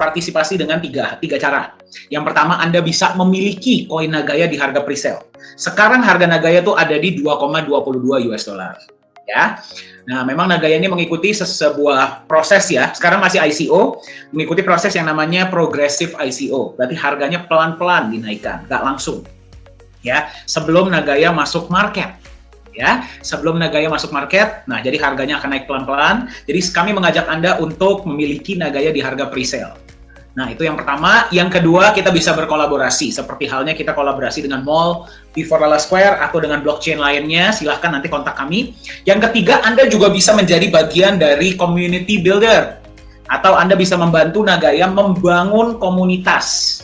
berpartisipasi dengan tiga cara. Yang pertama, Anda bisa memiliki koin Nagaya di harga presale. Sekarang harga Nagaya tuh ada di 2,22 US dollar. Ya. Nah, memang Nagaya ini mengikuti sebuah proses ya. Sekarang masih ICO, mengikuti proses yang namanya progressive ICO. Berarti harganya pelan-pelan dinaikkan, nggak langsung. Ya, sebelum Nagaya masuk market. Ya, sebelum Nagaya masuk market, nah jadi harganya akan naik pelan-pelan. Jadi kami mengajak Anda untuk memiliki Nagaya di harga presale. Nah, itu yang pertama. Yang kedua, kita bisa berkolaborasi. Seperti halnya kita kolaborasi dengan mall, Vivorala Square, atau dengan blockchain lainnya. Silahkan nanti kontak kami. Yang ketiga, Anda juga bisa menjadi bagian dari community builder. Atau Anda bisa membantu Nagaya membangun komunitas.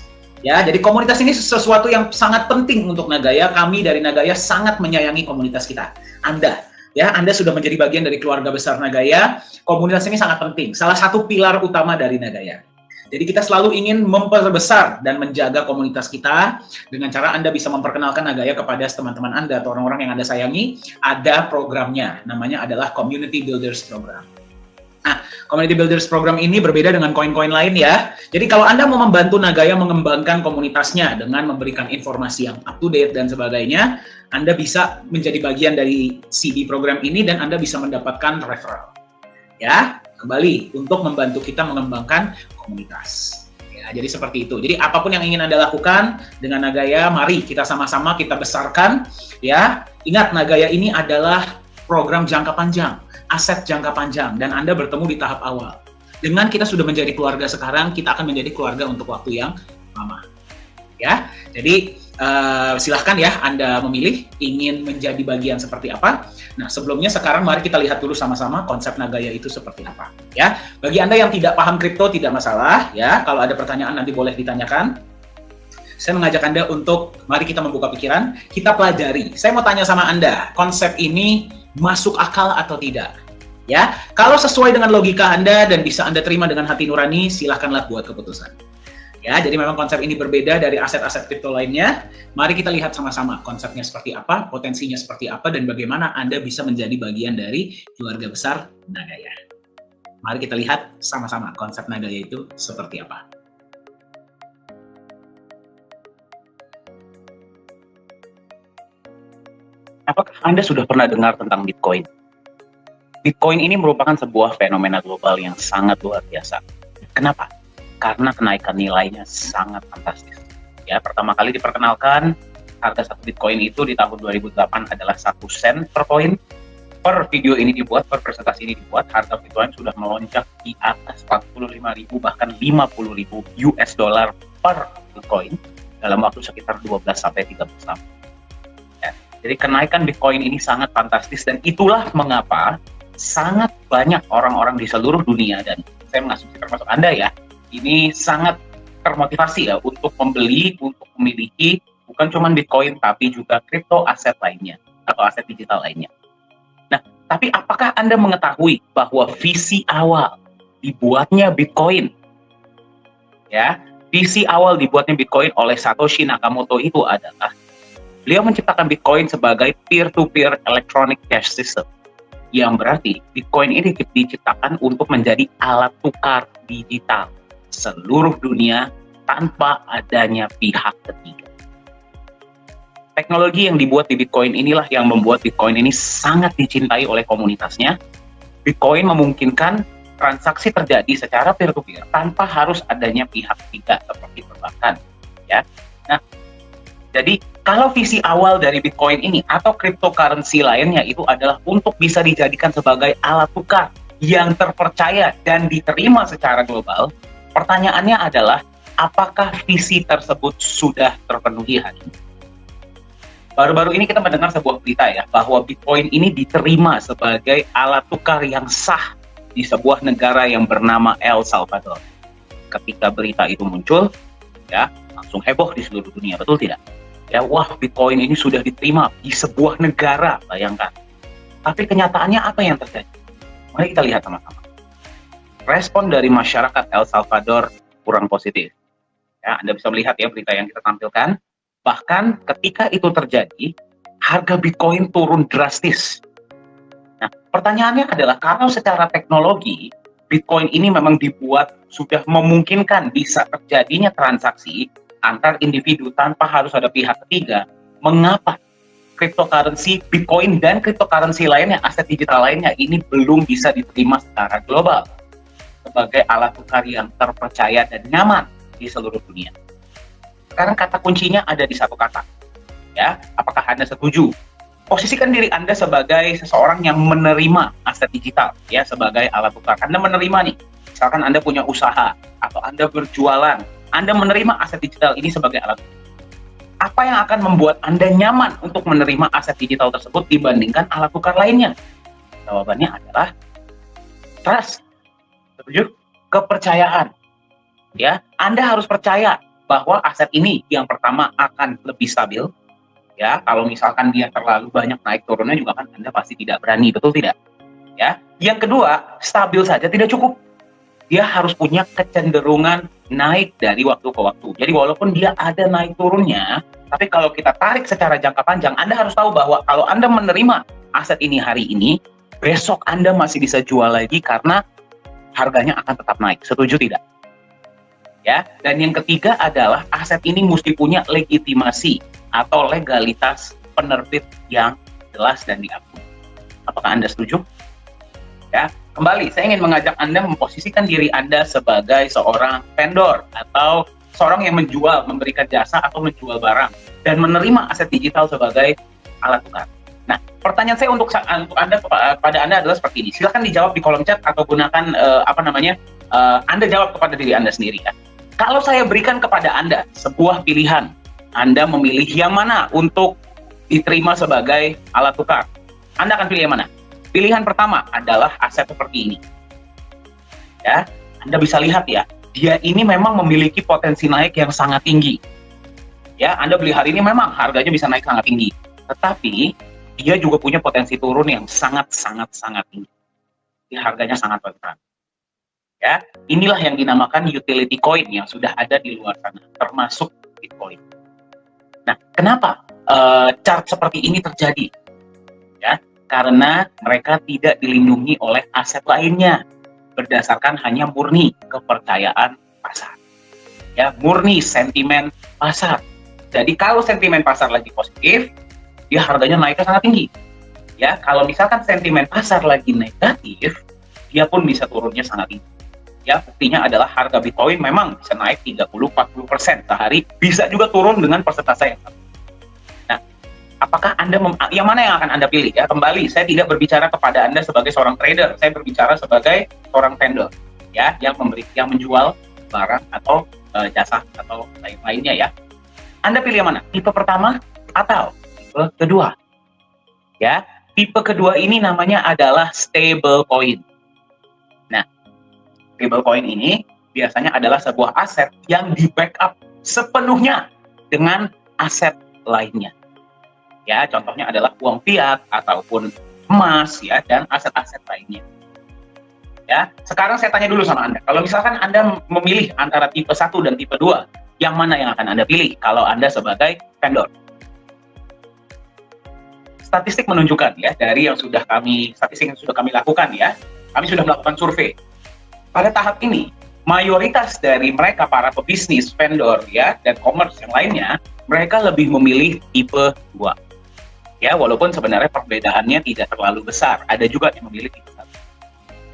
Ya, jadi komunitas ini sesuatu yang sangat penting untuk Nagaya. Kami dari Nagaya sangat menyayangi komunitas kita. Anda sudah menjadi bagian dari keluarga besar Nagaya. Komunitas ini sangat penting. Salah satu pilar utama dari Nagaya. Jadi kita selalu ingin memperbesar dan menjaga komunitas kita dengan cara Anda bisa memperkenalkan Nagaya kepada teman-teman Anda atau orang-orang yang Anda sayangi. Ada programnya, namanya adalah Community Builders Program. Nah, Community Builders Program ini berbeda dengan koin-koin lain ya. Jadi kalau Anda mau membantu Nagaya mengembangkan komunitasnya dengan memberikan informasi yang up to date dan sebagainya, Anda bisa menjadi bagian dari CD program ini dan Anda bisa mendapatkan referral. Ya, kembali untuk membantu kita mengembangkan komunitas. Ya, jadi seperti itu. Jadi apapun yang ingin Anda lakukan dengan Nagaya, mari kita sama-sama kita besarkan. Ya, ingat Nagaya ini adalah program jangka panjang, aset jangka panjang, dan Anda bertemu di tahap awal. Dengan kita sudah menjadi keluarga sekarang, kita akan menjadi keluarga untuk waktu yang lama. Ya, jadi silahkan ya Anda memilih ingin menjadi bagian seperti apa. Nah, sebelumnya sekarang mari kita lihat dulu sama-sama konsep Nagaya itu seperti apa. Ya, bagi Anda yang tidak paham kripto tidak masalah. Ya, kalau ada pertanyaan nanti boleh ditanyakan. Saya mengajak Anda untuk mari kita membuka pikiran, kita pelajari. Saya mau tanya sama Anda, konsep ini masuk akal atau tidak? Ya, kalau sesuai dengan logika Anda dan bisa Anda terima dengan hati nurani, silahkanlah buat keputusan. Ya, jadi memang konsep ini berbeda dari aset-aset kripto lainnya. Mari kita lihat sama-sama konsepnya seperti apa, potensinya seperti apa, dan bagaimana Anda bisa menjadi bagian dari keluarga besar Nagaya. Mari kita lihat sama-sama konsep Nagaya itu seperti apa. Apakah Anda sudah pernah dengar tentang Bitcoin? Bitcoin ini merupakan sebuah fenomena global yang sangat luar biasa. Kenapa? Karena kenaikan nilainya sangat fantastis. Ya, pertama kali diperkenalkan, harga satu Bitcoin itu di tahun 2008 adalah 1 sen per koin. Per video ini dibuat, per presentasi ini dibuat, harga Bitcoin sudah melonjak di atas 45.000 bahkan 50.000 US dollar per Bitcoin dalam waktu sekitar 12-13 tahun. Ya, jadi kenaikan Bitcoin ini sangat fantastis dan itulah mengapa sangat banyak orang-orang di seluruh dunia, dan saya mengasumsi termasuk Anda ya, ini sangat termotivasi ya untuk membeli, untuk memiliki bukan cuma Bitcoin tapi juga kripto aset lainnya atau aset digital lainnya. Nah, tapi apakah Anda mengetahui bahwa visi awal dibuatnya Bitcoin? Ya, visi awal dibuatnya Bitcoin oleh Satoshi Nakamoto itu adalah beliau menciptakan Bitcoin sebagai peer-to-peer electronic cash system. Yang berarti Bitcoin ini diciptakan untuk menjadi alat tukar digital seluruh dunia tanpa adanya pihak ketiga. Teknologi yang dibuat di Bitcoin inilah yang membuat Bitcoin ini sangat dicintai oleh komunitasnya. Bitcoin memungkinkan transaksi terjadi secara peer-to-peer tanpa harus adanya pihak ketiga seperti perbankan. Ya, nah, jadi kalau visi awal dari Bitcoin ini atau cryptocurrency lainnya itu adalah untuk bisa dijadikan sebagai alat tukar yang terpercaya dan diterima secara global, pertanyaannya adalah apakah visi tersebut sudah terpenuhi hari ini? Baru-baru ini kita mendengar sebuah berita ya, bahwa Bitcoin ini diterima sebagai alat tukar yang sah di sebuah negara yang bernama El Salvador. Ketika berita itu muncul, ya langsung heboh di seluruh dunia, betul tidak? Ya, wah, Bitcoin ini sudah diterima di sebuah negara, bayangkan. Tapi kenyataannya apa yang terjadi? Mari kita lihat sama-sama. Respon dari masyarakat El Salvador kurang positif. Ya, Anda bisa melihat ya berita yang kita tampilkan. Bahkan ketika itu terjadi, harga Bitcoin turun drastis. Nah, pertanyaannya adalah kalau secara teknologi, Bitcoin ini memang dibuat sudah memungkinkan bisa terjadinya transaksi antar individu tanpa harus ada pihak ketiga. Mengapa cryptocurrency Bitcoin dan cryptocurrency lainnya, aset digital lainnya ini belum bisa diterima secara global sebagai alat tukar yang terpercaya dan nyaman di seluruh dunia? Sekarang kata kuncinya ada di satu kata, ya. Apakah Anda setuju? Posisikan diri Anda sebagai seseorang yang menerima aset digital, ya, sebagai alat tukar. Anda menerima nih, misalkan Anda punya usaha atau Anda berjualan, Anda menerima aset digital ini sebagai alat tukar. Apa yang akan membuat Anda nyaman untuk menerima aset digital tersebut dibandingkan alat tukar lainnya? Jawabannya adalah trust. Setuju? Kepercayaan. Ya, Anda harus percaya bahwa aset ini yang pertama akan lebih stabil. Ya, kalau misalkan dia terlalu banyak naik turunnya juga kan Anda pasti tidak berani, betul tidak? Ya. Yang kedua, stabil saja tidak cukup. Dia harus punya kecenderungan naik dari waktu ke waktu. Jadi walaupun dia ada naik turunnya, tapi kalau kita tarik secara jangka panjang, Anda harus tahu bahwa kalau Anda menerima aset ini hari ini, besok Anda masih bisa jual lagi karena harganya akan tetap naik. Setuju tidak? Ya. Dan yang ketiga adalah aset ini mesti punya legitimasi atau legalitas penerbit yang jelas dan diakui. Apakah Anda setuju? Ya, kembali saya ingin mengajak Anda memposisikan diri Anda sebagai seorang vendor atau seorang yang menjual, memberikan jasa atau menjual barang dan menerima aset digital sebagai alat tukar. Nah, pertanyaan saya untuk Anda pada Anda adalah seperti ini. Silakan dijawab di kolom chat atau gunakan Anda jawab kepada diri Anda sendiri ya. Kalau saya berikan kepada Anda sebuah pilihan, Anda memilih yang mana untuk diterima sebagai alat tukar? Anda akan pilih yang mana? Pilihan pertama adalah aset seperti ini. Ya, Anda bisa lihat ya, dia ini memang memiliki potensi naik yang sangat tinggi. Ya, Anda beli hari ini memang harganya bisa naik sangat tinggi. Tetapi dia juga punya potensi turun yang sangat tinggi. Jadi, harganya sangat rentan. Ya, inilah yang dinamakan utility coin yang sudah ada di luar sana, termasuk Bitcoin. Nah, kenapa chart seperti ini terjadi? Ya, karena mereka tidak dilindungi oleh aset lainnya berdasarkan hanya murni kepercayaan pasar. Ya, murni sentimen pasar. Jadi kalau sentimen pasar lagi positif, dia harganya naiknya sangat tinggi. Ya, kalau misalkan sentimen pasar lagi negatif, dia pun bisa turunnya sangat tinggi. Ya, buktinya adalah harga Bitcoin memang bisa naik 30-40% sehari, bisa juga turun dengan persentase yang sama. Nah, apakah Anda yang mana yang akan Anda pilih? Ya, kembali saya tidak berbicara kepada Anda sebagai seorang trader, saya berbicara sebagai seorang vendor, ya, yang menjual barang atau jasa atau lain-lainnya ya. Anda pilih yang mana? Tipe pertama atau tipe kedua? Ya, tipe kedua ini namanya adalah stable coin. Nah, stablecoin ini biasanya adalah sebuah aset yang di-backup sepenuhnya dengan aset lainnya. Ya, contohnya adalah uang fiat ataupun emas ya dan aset-aset lainnya. Ya, sekarang saya tanya dulu sama Anda. Kalau misalkan Anda memilih antara tipe 1 dan tipe 2, yang mana yang akan Anda pilih kalau Anda sebagai vendor? Statistik menunjukkan ya dari statistik yang sudah kami lakukan ya. Kami sudah melakukan survei. Pada tahap ini, mayoritas dari mereka para pebisnis, vendor ya dan commerce yang lainnya, mereka lebih memilih tipe 2. Ya, walaupun sebenarnya perbedaannya tidak terlalu besar. Ada juga yang memilih tipe 1.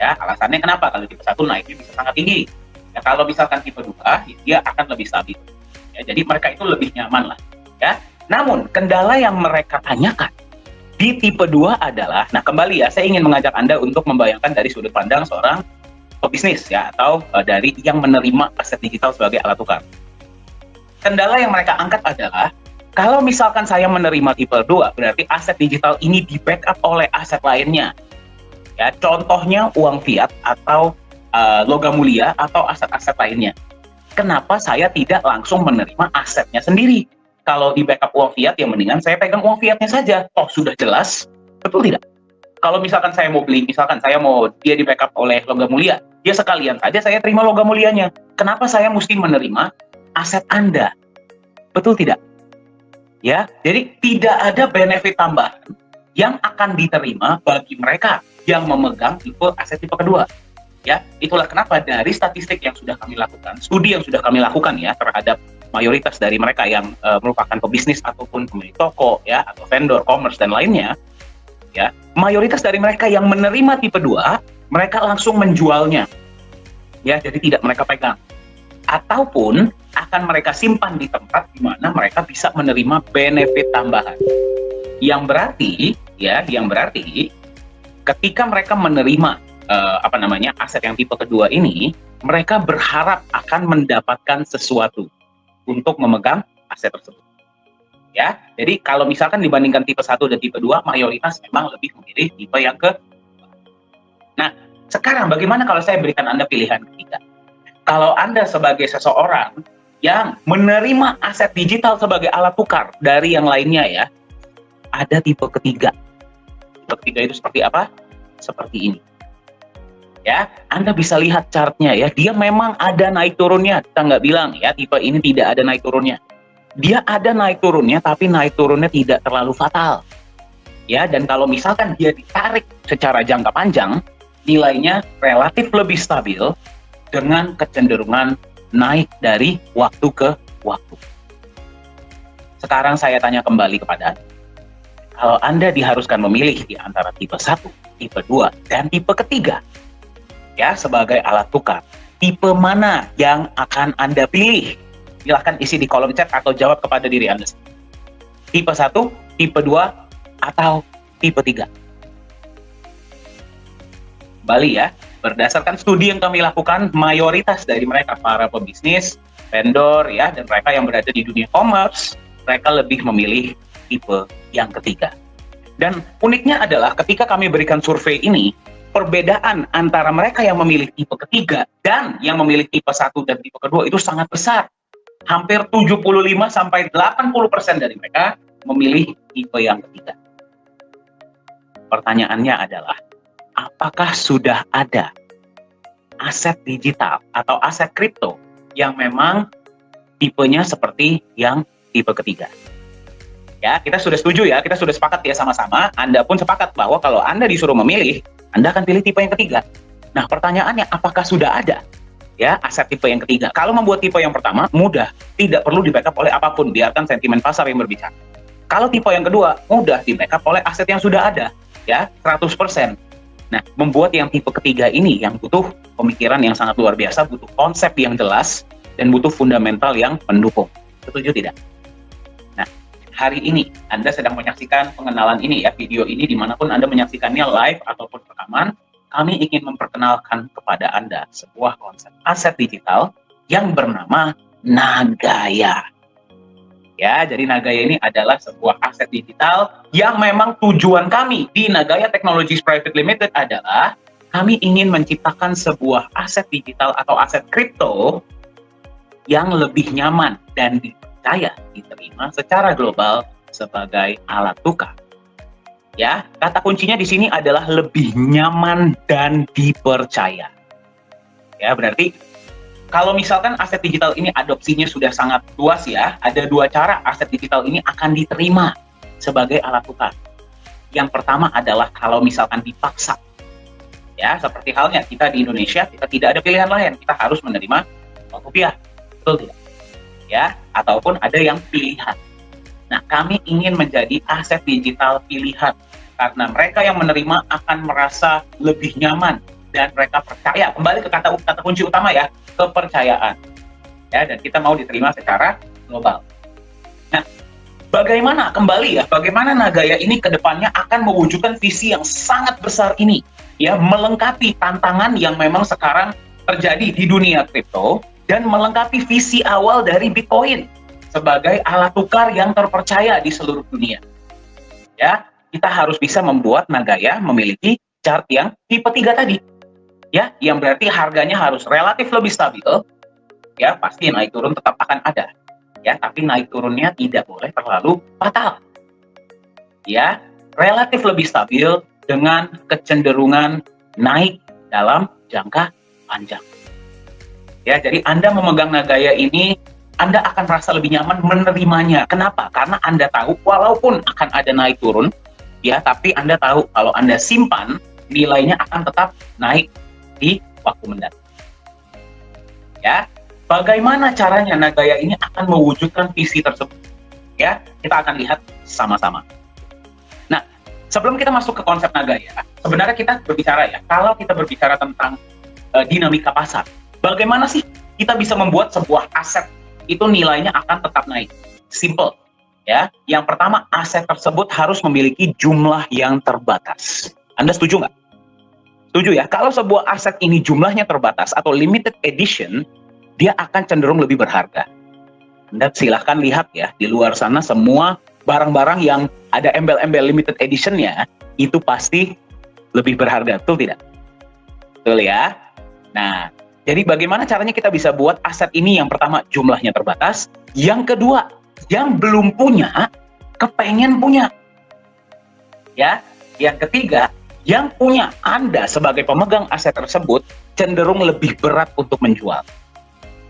Ya, alasannya kenapa? Kalau tipe 1 naiknya bisa sangat tinggi. Ya, kalau misalkan tipe 2, dia akan lebih stabil. Ya, jadi mereka itu lebih nyaman lah. Ya. Namun, kendala yang mereka tanyakan di tipe 2 adalah, nah kembali ya, saya ingin mengajak Anda untuk membayangkan dari sudut pandang seorang pebisnis ya, atau dari yang menerima aset digital sebagai alat tukar. Kendala yang mereka angkat adalah, kalau misalkan saya menerima tipe 2, berarti aset digital ini di-backup oleh aset lainnya. Ya, contohnya uang fiat atau logam mulia atau aset-aset lainnya. Kenapa saya tidak langsung menerima asetnya sendiri? Kalau di backup uang fiat, ya mendingan saya pegang uang fiatnya saja. Oh, sudah jelas, betul tidak? Kalau misalkan saya mau beli, misalkan saya mau dia di backup oleh logam mulia, dia sekalian saja saya terima logam mulianya. Kenapa saya mesti menerima aset Anda? Betul tidak? Ya, jadi tidak ada benefit tambahan yang akan diterima bagi mereka yang memegang tipe aset tipe kedua. Ya, itulah kenapa dari statistik yang sudah kami lakukan, studi yang sudah kami lakukan ya terhadap mayoritas dari mereka yang merupakan pebisnis ataupun pemilik toko ya atau vendor commerce dan lainnya, ya, mayoritas dari mereka yang menerima tipe 2, mereka langsung menjualnya. Ya, jadi tidak mereka pegang. Ataupun akan mereka simpan di tempat di mana mereka bisa menerima benefit tambahan. Yang berarti ketika mereka menerima aset yang tipe kedua ini, mereka berharap akan mendapatkan sesuatu untuk memegang aset tersebut. Ya, jadi kalau misalkan dibandingkan tipe 1 dan tipe 2, mayoritas memang lebih memilih tipe yang ke. Nah, sekarang bagaimana kalau saya berikan Anda pilihan ketiga? Kalau Anda sebagai seseorang yang menerima aset digital sebagai alat tukar dari yang lainnya ya, ada tipe ketiga. Tipe ketiga itu seperti apa? Seperti ini. Ya, Anda bisa lihat chartnya ya, dia memang ada naik turunnya, kita nggak bilang ya tipe ini tidak ada naik turunnya. Dia ada naik turunnya, tapi naik turunnya tidak terlalu fatal. Ya, dan kalau misalkan dia ditarik secara jangka panjang, nilainya relatif lebih stabil dengan kecenderungan naik dari waktu ke waktu. Sekarang saya tanya kembali kepada Anda. Kalau Anda diharuskan memilih di antara tipe 1, tipe 2, dan tipe ketiga, ya, sebagai alat tukar, tipe mana yang akan Anda pilih? Silahkan isi di kolom chat atau jawab kepada diri Anda. Tipe 1, tipe 2, atau tipe 3? Bali ya, berdasarkan studi yang kami lakukan, mayoritas dari mereka, para pebisnis, vendor, ya, dan mereka yang berada di dunia commerce, mereka lebih memilih tipe yang ketiga. Dan uniknya adalah ketika kami berikan survei ini, perbedaan antara mereka yang memilih tipe ketiga dan yang memilih tipe 1 dan tipe kedua itu sangat besar. Hampir 75-80% dari mereka memilih tipe yang ketiga. Pertanyaannya adalah, apakah sudah ada aset digital atau aset kripto yang memang tipenya seperti yang tipe ketiga? Ya, kita sudah setuju ya, kita sudah sepakat ya sama-sama. Anda pun sepakat bahwa kalau Anda disuruh memilih, Anda akan pilih tipe yang ketiga. Nah, pertanyaannya, apakah sudah ada ya aset tipe yang ketiga? Kalau membuat tipe yang pertama, mudah, tidak perlu di-backup oleh apapun, biarkan sentimen pasar yang berbicara. Kalau tipe yang kedua, mudah di-backup oleh aset yang sudah ada, ya, 100%. Nah, membuat yang tipe ketiga ini yang butuh pemikiran yang sangat luar biasa, butuh konsep yang jelas, dan butuh fundamental yang mendukung. Setuju tidak? Nah, hari ini Anda sedang menyaksikan pengenalan ini ya, video ini dimanapun Anda menyaksikannya live ataupun rekaman, kami ingin memperkenalkan kepada Anda sebuah konsep aset digital yang bernama Nagaya. Ya, jadi Nagaya ini adalah sebuah aset digital yang memang tujuan kami di Nagaya Technologies Private Limited adalah kami ingin menciptakan sebuah aset digital atau aset kripto yang lebih nyaman dan dipercaya diterima secara global sebagai alat tukar. Ya, kata kuncinya di sini adalah lebih nyaman dan dipercaya. Ya, berarti kalau misalkan aset digital ini adopsinya sudah sangat luas ya, ada dua cara aset digital ini akan diterima sebagai alat tukar. Yang pertama adalah kalau misalkan dipaksa. Ya, seperti halnya kita di Indonesia, kita tidak ada pilihan lain, kita harus menerima rupiah. Betul tidak? Ya, ataupun ada yang pilihan. Nah, kami ingin menjadi aset digital pilihan karena mereka yang menerima akan merasa lebih nyaman dan mereka percaya. Kembali ke kata kunci utama ya, kepercayaan. Ya, dan kita mau diterima secara global. Nah, bagaimana bagaimana Nagaya ini ke depannya akan mewujudkan visi yang sangat besar ini, ya, melengkapi tantangan yang memang sekarang terjadi di dunia kripto dan melengkapi visi awal dari Bitcoin sebagai alat tukar yang terpercaya di seluruh dunia. Ya, kita harus bisa membuat Nagaya memiliki chart yang tipe 3 tadi. Ya, yang berarti harganya harus relatif lebih stabil. Ya, pasti naik turun tetap akan ada. Ya, tapi naik turunnya tidak boleh terlalu fatal. Ya, relatif lebih stabil dengan kecenderungan naik dalam jangka panjang. Ya, jadi Anda memegang Nagaya ini, Anda akan merasa lebih nyaman menerimanya. Kenapa? Karena Anda tahu walaupun akan ada naik turun, ya, tapi Anda tahu kalau Anda simpan, nilainya akan tetap naik di waktu mendatang. Ya, bagaimana caranya Nagaya ini akan mewujudkan visi tersebut? Ya, kita akan lihat sama-sama. Nah, sebelum kita masuk ke konsep Nagaya, sebenarnya kita berbicara ya, kalau kita berbicara tentang dinamika pasar, bagaimana sih kita bisa membuat sebuah aset itu nilainya akan tetap naik? Simple. Ya, yang pertama, aset tersebut harus memiliki jumlah yang terbatas. Anda setuju nggak? Setuju ya? Kalau sebuah aset ini jumlahnya terbatas atau limited edition, dia akan cenderung lebih berharga. Anda silahkan lihat ya, di luar sana semua barang-barang yang ada embel-embel limited edition-nya, itu pasti lebih berharga, betul tidak? Betul ya? Nah, jadi bagaimana caranya kita bisa buat aset ini? Yang pertama, jumlahnya terbatas. Yang kedua, yang belum punya, kepengen punya. Ya, yang ketiga, yang punya, Anda sebagai pemegang aset tersebut cenderung lebih berat untuk menjual.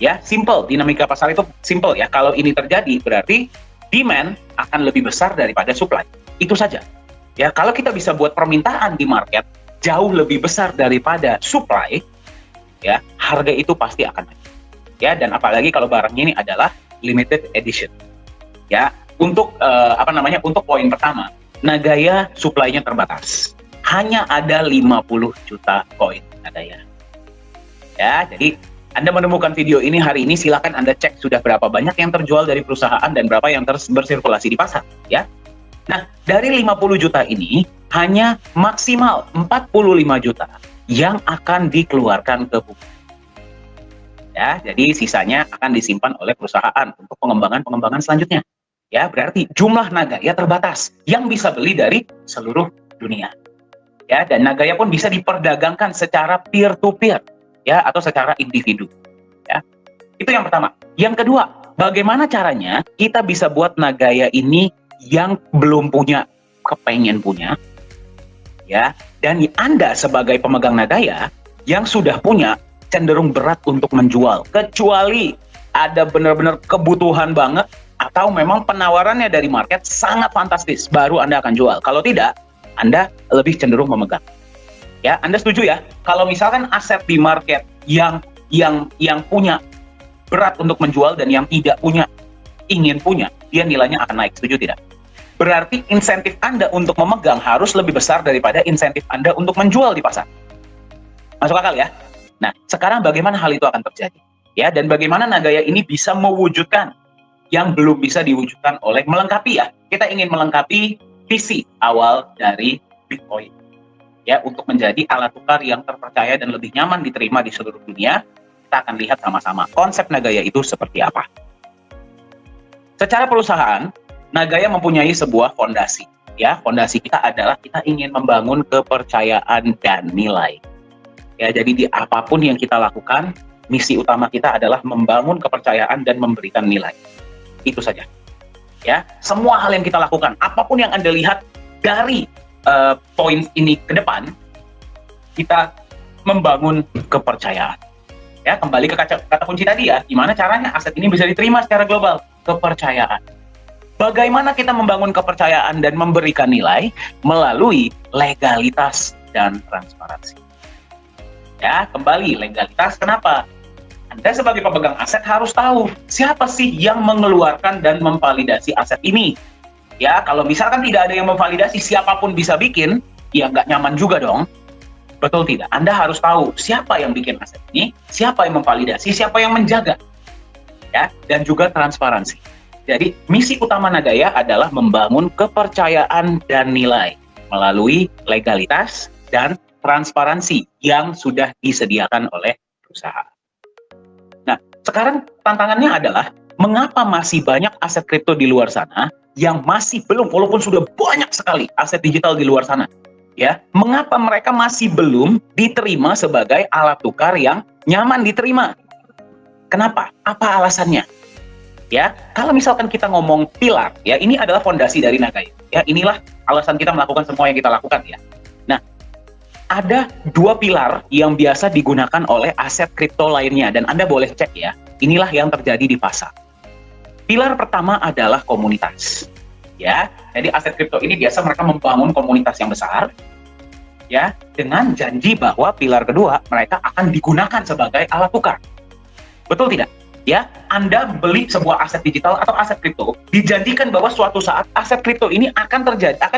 Ya, simple. Dinamika pasar itu simple ya. Kalau ini terjadi, berarti demand akan lebih besar daripada supply. Itu saja. Ya, kalau kita bisa buat permintaan di market jauh lebih besar daripada supply, ya, harga itu pasti akan naik. Ya, dan apalagi kalau barangnya ini adalah limited edition. Ya, untuk untuk poin pertama, Nagaya supply-nya terbatas. Hanya ada 50 juta koin Nagaya. Ya, jadi Anda menemukan video ini hari ini, silakan Anda cek sudah berapa banyak yang terjual dari perusahaan dan berapa yang bersirkulasi di pasar, ya. Nah, dari 50 juta ini hanya maksimal 45 juta yang akan dikeluarkan ke publik. Ya, jadi sisanya akan disimpan oleh perusahaan untuk pengembangan selanjutnya. Ya, berarti jumlah Nagaya terbatas yang bisa beli dari seluruh dunia. Ya, dan Nagaya pun bisa diperdagangkan secara peer to peer, ya, atau secara individu. Ya. Itu yang pertama. Yang kedua, bagaimana caranya kita bisa buat Nagaya ini yang belum punya kepengen punya, ya, dan Anda sebagai pemegang Nagaya yang sudah punya cenderung berat untuk menjual, kecuali ada benar-benar kebutuhan banget atau memang penawarannya dari market sangat fantastis, baru Anda akan jual. Kalau tidak, Anda lebih cenderung memegang. Ya, Anda setuju ya? Kalau misalkan aset di market yang punya berat untuk menjual dan yang tidak punya ingin punya, dia nilainya akan naik. Setuju tidak? Berarti insentif Anda untuk memegang harus lebih besar daripada insentif Anda untuk menjual di pasar. Masuk akal ya? Nah, sekarang bagaimana hal itu akan terjadi? Ya, dan bagaimana Nagaya ini bisa mewujudkan yang belum bisa diwujudkan oleh melengkapi ya. Kita ingin melengkapi visi awal dari Bitcoin. Ya, untuk menjadi alat tukar yang terpercaya dan lebih nyaman diterima di seluruh dunia, kita akan lihat sama-sama konsep Nagaya itu seperti apa. Secara perusahaan, Nagaya mempunyai sebuah fondasi. Ya, fondasi kita adalah kita ingin membangun kepercayaan dan nilai. Ya, jadi di apapun yang kita lakukan, misi utama kita adalah membangun kepercayaan dan memberikan nilai. Itu saja. Ya, semua hal yang kita lakukan, apapun yang Anda lihat dari poin ini ke depan, kita membangun kepercayaan. Ya, kembali ke kata kunci tadi ya, gimana caranya aset ini bisa diterima secara global? Kepercayaan. Bagaimana kita membangun kepercayaan dan memberikan nilai? Melalui legalitas dan transparansi. Ya, kembali legalitas, kenapa? Anda sebagai pemegang aset harus tahu siapa sih yang mengeluarkan dan memvalidasi aset ini. Ya, kalau misalkan tidak ada yang memvalidasi, siapapun bisa bikin, ya nggak nyaman juga dong. Betul tidak? Anda harus tahu siapa yang bikin aset ini, siapa yang memvalidasi, siapa yang menjaga. Ya, dan juga transparansi. Jadi, misi utama Nagaya adalah membangun kepercayaan dan nilai melalui legalitas dan transparansi yang sudah disediakan oleh perusahaan. Nah, sekarang tantangannya adalah mengapa masih banyak aset kripto di luar sana yang masih belum, walaupun sudah banyak sekali aset digital di luar sana, ya, mengapa mereka masih belum diterima sebagai alat tukar yang nyaman diterima? Kenapa? Apa alasannya? Ya, kalau misalkan kita ngomong pilar, ya, ini adalah fondasi dari Nagaya. Ya, inilah alasan kita melakukan semua yang kita lakukan, ya. Nah, ada dua pilar yang biasa digunakan oleh aset kripto lainnya, dan Anda boleh cek ya, inilah yang terjadi di pasar. Pilar pertama adalah komunitas. Ya, jadi aset kripto ini biasa mereka membangun komunitas yang besar. ya, dengan janji bahwa pilar kedua mereka akan digunakan sebagai alat tukar. Betul tidak? Ya, Anda beli sebuah aset digital atau aset kripto, dijanjikan bahwa suatu saat aset kripto ini akan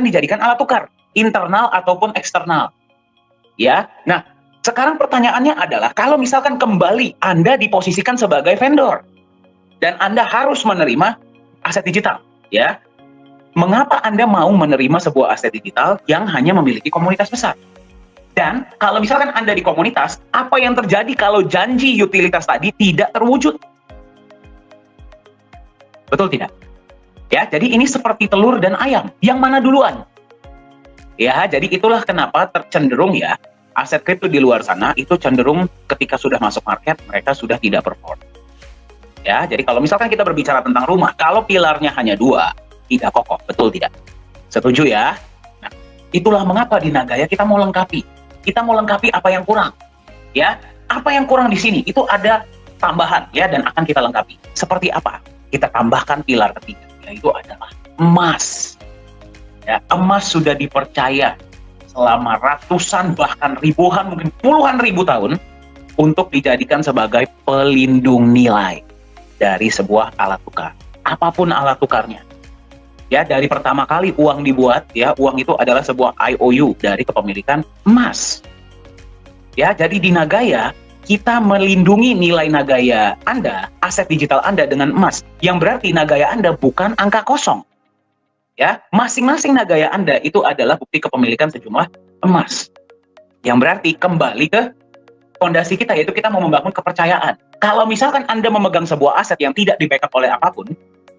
dijadikan alat tukar, internal ataupun eksternal. Ya, nah sekarang pertanyaannya adalah kalau misalkan kembali Anda diposisikan sebagai vendor dan Anda harus menerima aset digital, ya. Mengapa Anda mau menerima sebuah aset digital yang hanya memiliki komunitas besar? Dan kalau misalkan Anda di komunitas, apa yang terjadi kalau janji utilitas tadi tidak terwujud? Betul tidak? Ya, jadi ini seperti telur dan ayam. Yang mana duluan? Ya, jadi itulah kenapa tercenderung ya, aset kripto di luar sana itu cenderung ketika sudah masuk market, mereka sudah tidak perform. Ya, jadi kalau misalkan kita berbicara tentang rumah, kalau pilarnya hanya 2, tidak kokoh, betul tidak? Setuju ya? Nah, itulah mengapa di Nagaya kita mau lengkapi. Kita mau lengkapi apa yang kurang. Ya, apa yang kurang di sini? Itu ada tambahan ya, dan akan kita lengkapi. Seperti apa? Kita tambahkan pilar ketiga, yaitu adalah emas. Ya, emas sudah dipercaya selama ratusan bahkan ribuan, mungkin puluhan ribu tahun untuk dijadikan sebagai pelindung nilai dari sebuah alat tukar. Apapun alat tukarnya. Ya, dari pertama kali uang dibuat, ya, uang itu adalah sebuah IOU dari kepemilikan emas. Ya, jadi di Nagaya, kita melindungi nilai Nagaya Anda, aset digital Anda dengan emas, yang berarti Nagaya Anda bukan angka kosong. Ya, masing-masing Nagaya Anda itu adalah bukti kepemilikan sejumlah emas. Yang berarti kembali ke fondasi kita, yaitu kita mau membangun kepercayaan. Kalau misalkan Anda memegang sebuah aset yang tidak di-backup oleh apapun,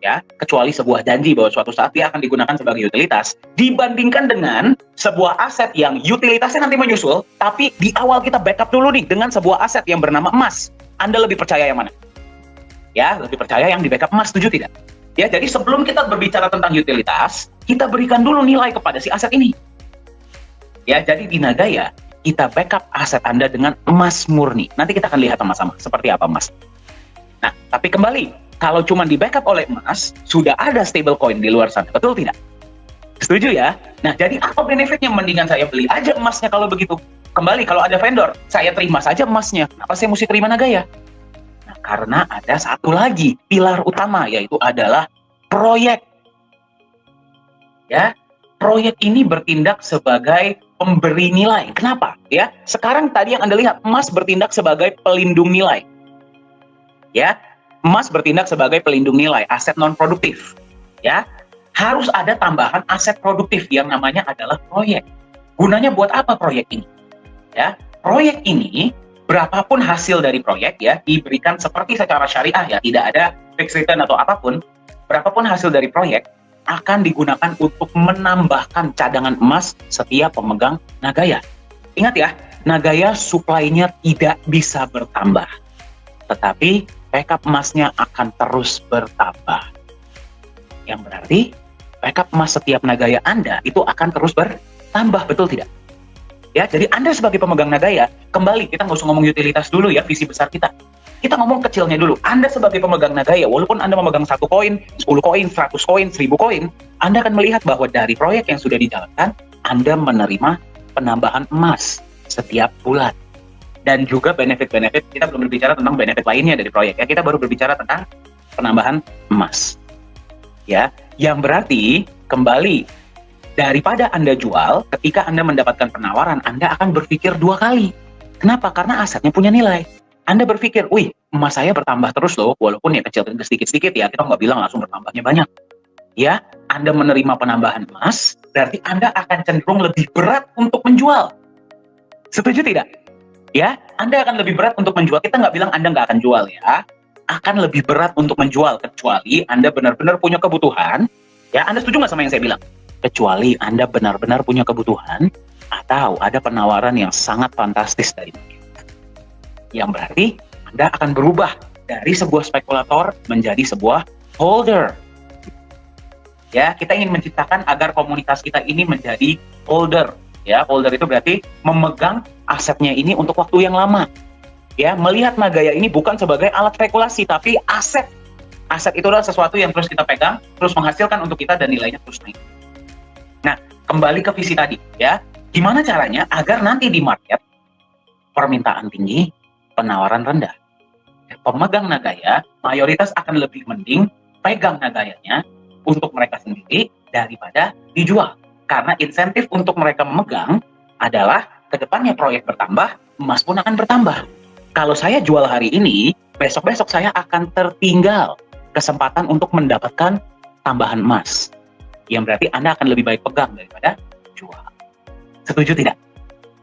ya, kecuali sebuah janji bahwa suatu saat dia akan digunakan sebagai utilitas, dibandingkan dengan sebuah aset yang utilitasnya nanti menyusul, tapi di awal kita backup dulu nih dengan sebuah aset yang bernama emas. Anda lebih percaya yang mana? Ya, lebih percaya yang di backup emas, setuju tidak? Ya, jadi sebelum kita berbicara tentang utilitas, kita berikan dulu nilai kepada si aset ini. Ya, jadi di Nagaya, kita backup aset Anda dengan emas murni. Nanti kita akan lihat sama-sama seperti apa emas. Nah, tapi kembali, kalau cuma di backup oleh emas, sudah ada stable coin di luar sana, betul tidak? Setuju ya? Nah, jadi apa benefitnya? Mendingan saya beli aja emasnya kalau begitu. Kembali, kalau ada vendor, saya terima saja emasnya. Kenapa saya mesti terima Nagaya? Nah, karena ada satu lagi pilar utama, yaitu adalah proyek. Ya, proyek ini bertindak sebagai pemberi nilai. Kenapa? Ya, sekarang tadi yang Anda lihat, emas bertindak sebagai pelindung nilai. Ya, emas bertindak sebagai pelindung nilai, aset non-produktif. Ya, harus ada tambahan aset produktif yang namanya adalah proyek. Gunanya buat apa proyek ini? Ya, proyek ini, berapapun hasil dari proyek ya, diberikan seperti secara syariah ya, tidak ada fixed return atau apapun, berapapun hasil dari proyek, akan digunakan untuk menambahkan cadangan emas setiap pemegang Nagaya. Ingat ya, Nagaya supply-nya tidak bisa bertambah. Tetapi backup emasnya akan terus bertambah. Yang berarti backup emas setiap Nagaya Anda itu akan terus bertambah, betul tidak? Ya, jadi Anda sebagai pemegang Nagaya, kembali kita nggak usah ngomong utilitas dulu ya, visi besar kita. Kita ngomong kecilnya dulu. Anda sebagai pemegang Nagaya, walaupun Anda memegang 1 koin, 10 koin, 100 koin, 1000 koin, Anda akan melihat bahwa dari proyek yang sudah dijalankan, Anda menerima penambahan emas setiap bulan. Dan juga benefit-benefit, kita belum berbicara tentang benefit lainnya dari proyek ya, kita baru berbicara tentang penambahan emas. Ya, yang berarti kembali, daripada Anda jual, ketika Anda mendapatkan penawaran, Anda akan berpikir 2 kali. Kenapa? Karena asetnya punya nilai. Anda berpikir, wih, emas saya bertambah terus loh, walaupun ya kecil sedikit-sedikit ya, kita nggak bilang langsung bertambahnya banyak. Ya, Anda menerima penambahan emas, berarti Anda akan cenderung lebih berat untuk menjual. Setuju tidak? Ya, Anda akan lebih berat untuk menjual. Kita nggak bilang Anda nggak akan jual ya, akan lebih berat untuk menjual, kecuali Anda benar-benar punya kebutuhan. Ya, Anda setuju nggak sama yang saya bilang? Kecuali Anda benar-benar punya kebutuhan, atau ada penawaran yang sangat fantastis dari market. Yang berarti Anda akan berubah dari sebuah spekulator menjadi sebuah holder. Ya, kita ingin menciptakan agar komunitas kita ini menjadi holder. Ya, holder itu berarti memegang asetnya ini untuk waktu yang lama. Ya, melihat Nagaya ini bukan sebagai alat spekulasi, tapi aset. Aset itu adalah sesuatu yang terus kita pegang, terus menghasilkan untuk kita dan nilainya terus naik. Nah, kembali ke visi tadi, ya. Gimana caranya agar nanti di market permintaan tinggi, penawaran rendah? Pemegang Nagaya mayoritas akan lebih mending pegang Nagayanya untuk mereka sendiri daripada dijual. Karena insentif untuk mereka memegang adalah kedepannya proyek bertambah, emas pun akan bertambah. Kalau saya jual hari ini, besok-besok saya akan tertinggal kesempatan untuk mendapatkan tambahan emas. Yang berarti Anda akan lebih baik pegang daripada jual. Setuju tidak?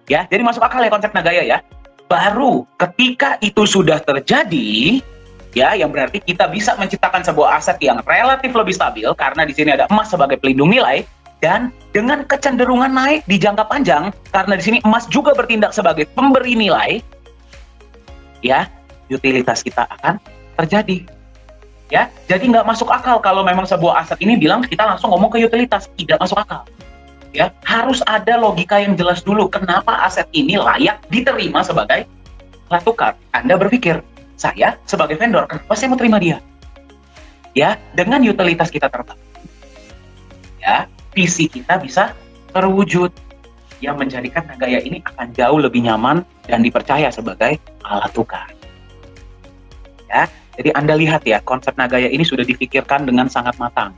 Ya, jadi masuk akal ya konsep Nagaya ya. Baru ketika itu sudah terjadi, ya, yang berarti kita bisa menciptakan sebuah aset yang relatif lebih stabil karena di sini ada emas sebagai pelindung nilai dan dengan kecenderungan naik di jangka panjang karena di sini emas juga bertindak sebagai pemberi nilai, ya, utilitas kita akan terjadi. Ya, jadi nggak masuk akal kalau memang sebuah aset ini bilang kita langsung ngomong ke utilitas, tidak masuk akal. Ya, harus ada logika yang jelas dulu kenapa aset ini layak diterima sebagai alat tukar. Anda berpikir, saya sebagai vendor, kenapa saya mau terima dia? Ya, dengan utilitas kita terbangun, ya, visi kita bisa terwujud yang menjadikan Nagaya ini akan jauh lebih nyaman dan dipercaya sebagai alat tukar. Ya, jadi Anda lihat ya, konsep Nagaya ini sudah difikirkan dengan sangat matang.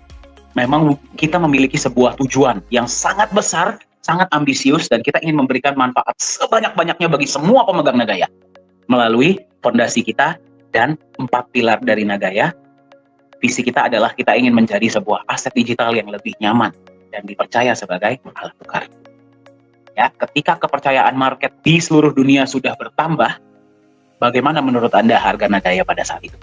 Memang kita memiliki sebuah tujuan yang sangat besar, sangat ambisius, dan kita ingin memberikan manfaat sebanyak-banyaknya bagi semua pemegang Nagaya. Melalui fondasi kita dan 4 pilar dari Nagaya, visi kita adalah kita ingin menjadi sebuah aset digital yang lebih nyaman dan dipercaya sebagai alat tukar. Ya, ketika kepercayaan market di seluruh dunia sudah bertambah, bagaimana menurut Anda harga Nagaya pada saat itu?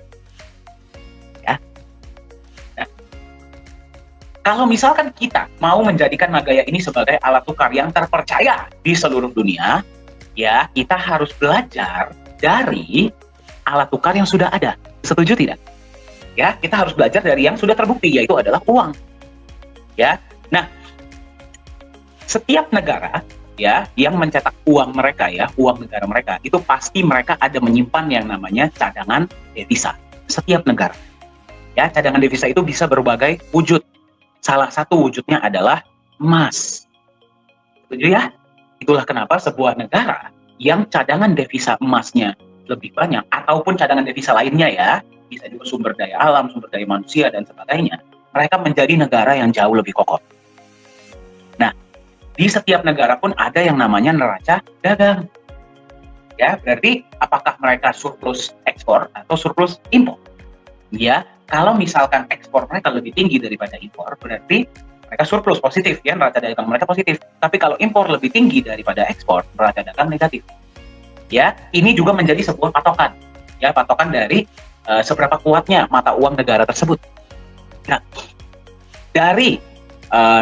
Kalau misalkan kita mau menjadikan Nagaya ini sebagai alat tukar yang terpercaya di seluruh dunia, ya, kita harus belajar dari alat tukar yang sudah ada. Setuju tidak? Ya, kita harus belajar dari yang sudah terbukti, yaitu adalah uang. Ya, nah, setiap negara ya yang mencetak uang mereka, ya, uang negara mereka, itu pasti mereka ada menyimpan yang namanya cadangan devisa. Setiap negara, ya, cadangan devisa itu bisa berbagai wujud. Salah satu wujudnya adalah emas. Setuju ya? Itulah kenapa sebuah negara yang cadangan devisa emasnya lebih banyak, ataupun cadangan devisa lainnya ya, bisa juga sumber daya alam, sumber daya manusia, dan sebagainya, mereka menjadi negara yang jauh lebih kokoh. Nah, di setiap negara pun ada yang namanya neraca dagang. Ya, berarti apakah mereka surplus ekspor atau surplus impor? Ya, kalau misalkan ekspor mereka lebih tinggi daripada impor, berarti mereka surplus, positif, ya, neraca dagang mereka positif. Tapi kalau impor lebih tinggi daripada ekspor, neraca dagang negatif. Ya, ini juga menjadi sebuah patokan, ya, patokan dari seberapa kuatnya mata uang negara tersebut. Nah, dari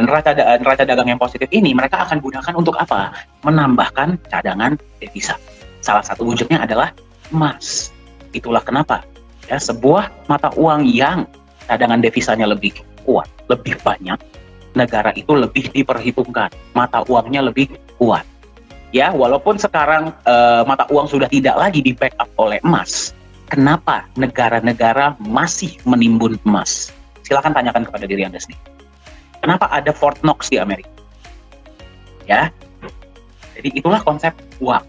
neraca dagang yang positif ini, mereka akan gunakan untuk apa? Menambahkan cadangan devisa. Salah satu wujudnya adalah emas. Itulah kenapa, ya, sebuah mata uang yang cadangan devisanya lebih kuat, lebih banyak, negara itu lebih diperhitungkan, mata uangnya lebih kuat. Ya, walaupun sekarang mata uang sudah tidak lagi di backup oleh emas, kenapa negara-negara masih menimbun emas? Silakan tanyakan kepada diri Anda sendiri. Kenapa ada Fort Knox di Amerika? Ya, jadi itulah konsep uang.